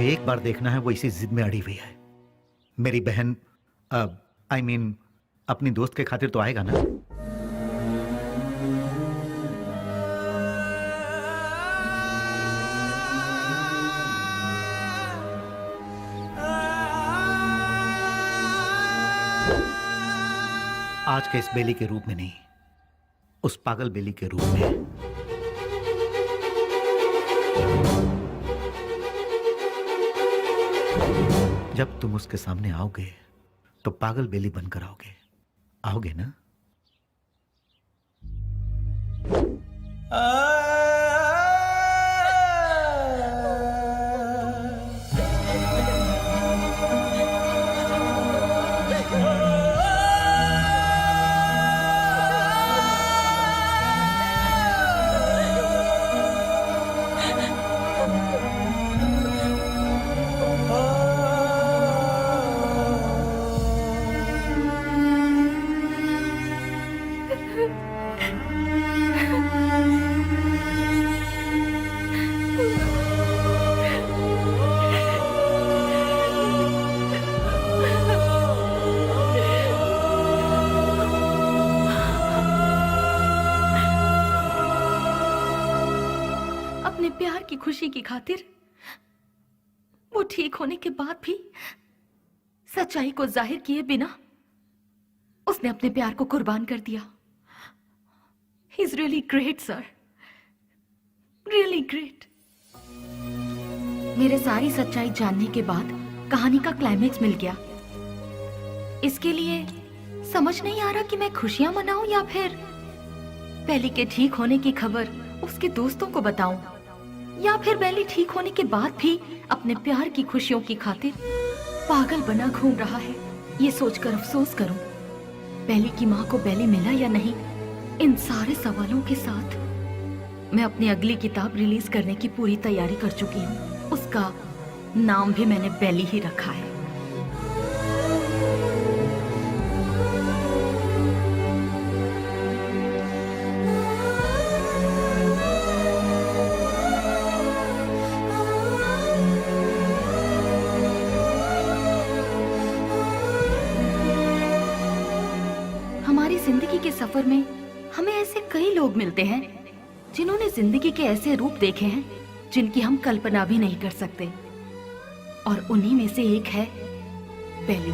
एक बार देखना है, वो इसी जिद में अड़ी हुई है। मेरी बहन I mean, अपनी दोस्त के खातिर तो आएगा ना? आज के इस बेली के रूप में नहीं, उस पागल बेली के रूप में। जब तुम उसके सामने आओगे तो पागल बेली बनकर आओगे, आओगे ना?
प्यार की खुशी की खातिर वो ठीक होने के बाद भी सच्चाई को जाहिर किए बिना उसने अपने प्यार को कुर्बान कर दिया। He is really great sir, really great. मेरे सारी सच्चाई जानने के बाद कहानी का क्लाइमेक्स मिल गया। इसके लिए समझ नहीं आ रहा कि मैं खुशियां मनाऊं या फिर बेली के ठीक होने की खबर उसके दोस्तों को बताऊं, या फिर बेली ठीक होने के बाद भी अपने प्यार की खुशियों की खातिर पागल बना घूम रहा है। ये सोचकर अफसोस करूं बेली की माँ को बेली मिला या नहीं। इन सारे सवालों के साथ मैं अपनी अगली किताब रिलीज करने की पूरी तैयारी कर चुकी हूँ। उसका नाम भी मैंने बेली ही रखा है। जिंदगी के सफर में हमें ऐसे कई लोग मिलते हैं जिन्होंने जिंदगी के ऐसे रूप देखे हैं जिनकी हम कल्पना भी नहीं कर सकते, और उन्हीं में से एक है बेली।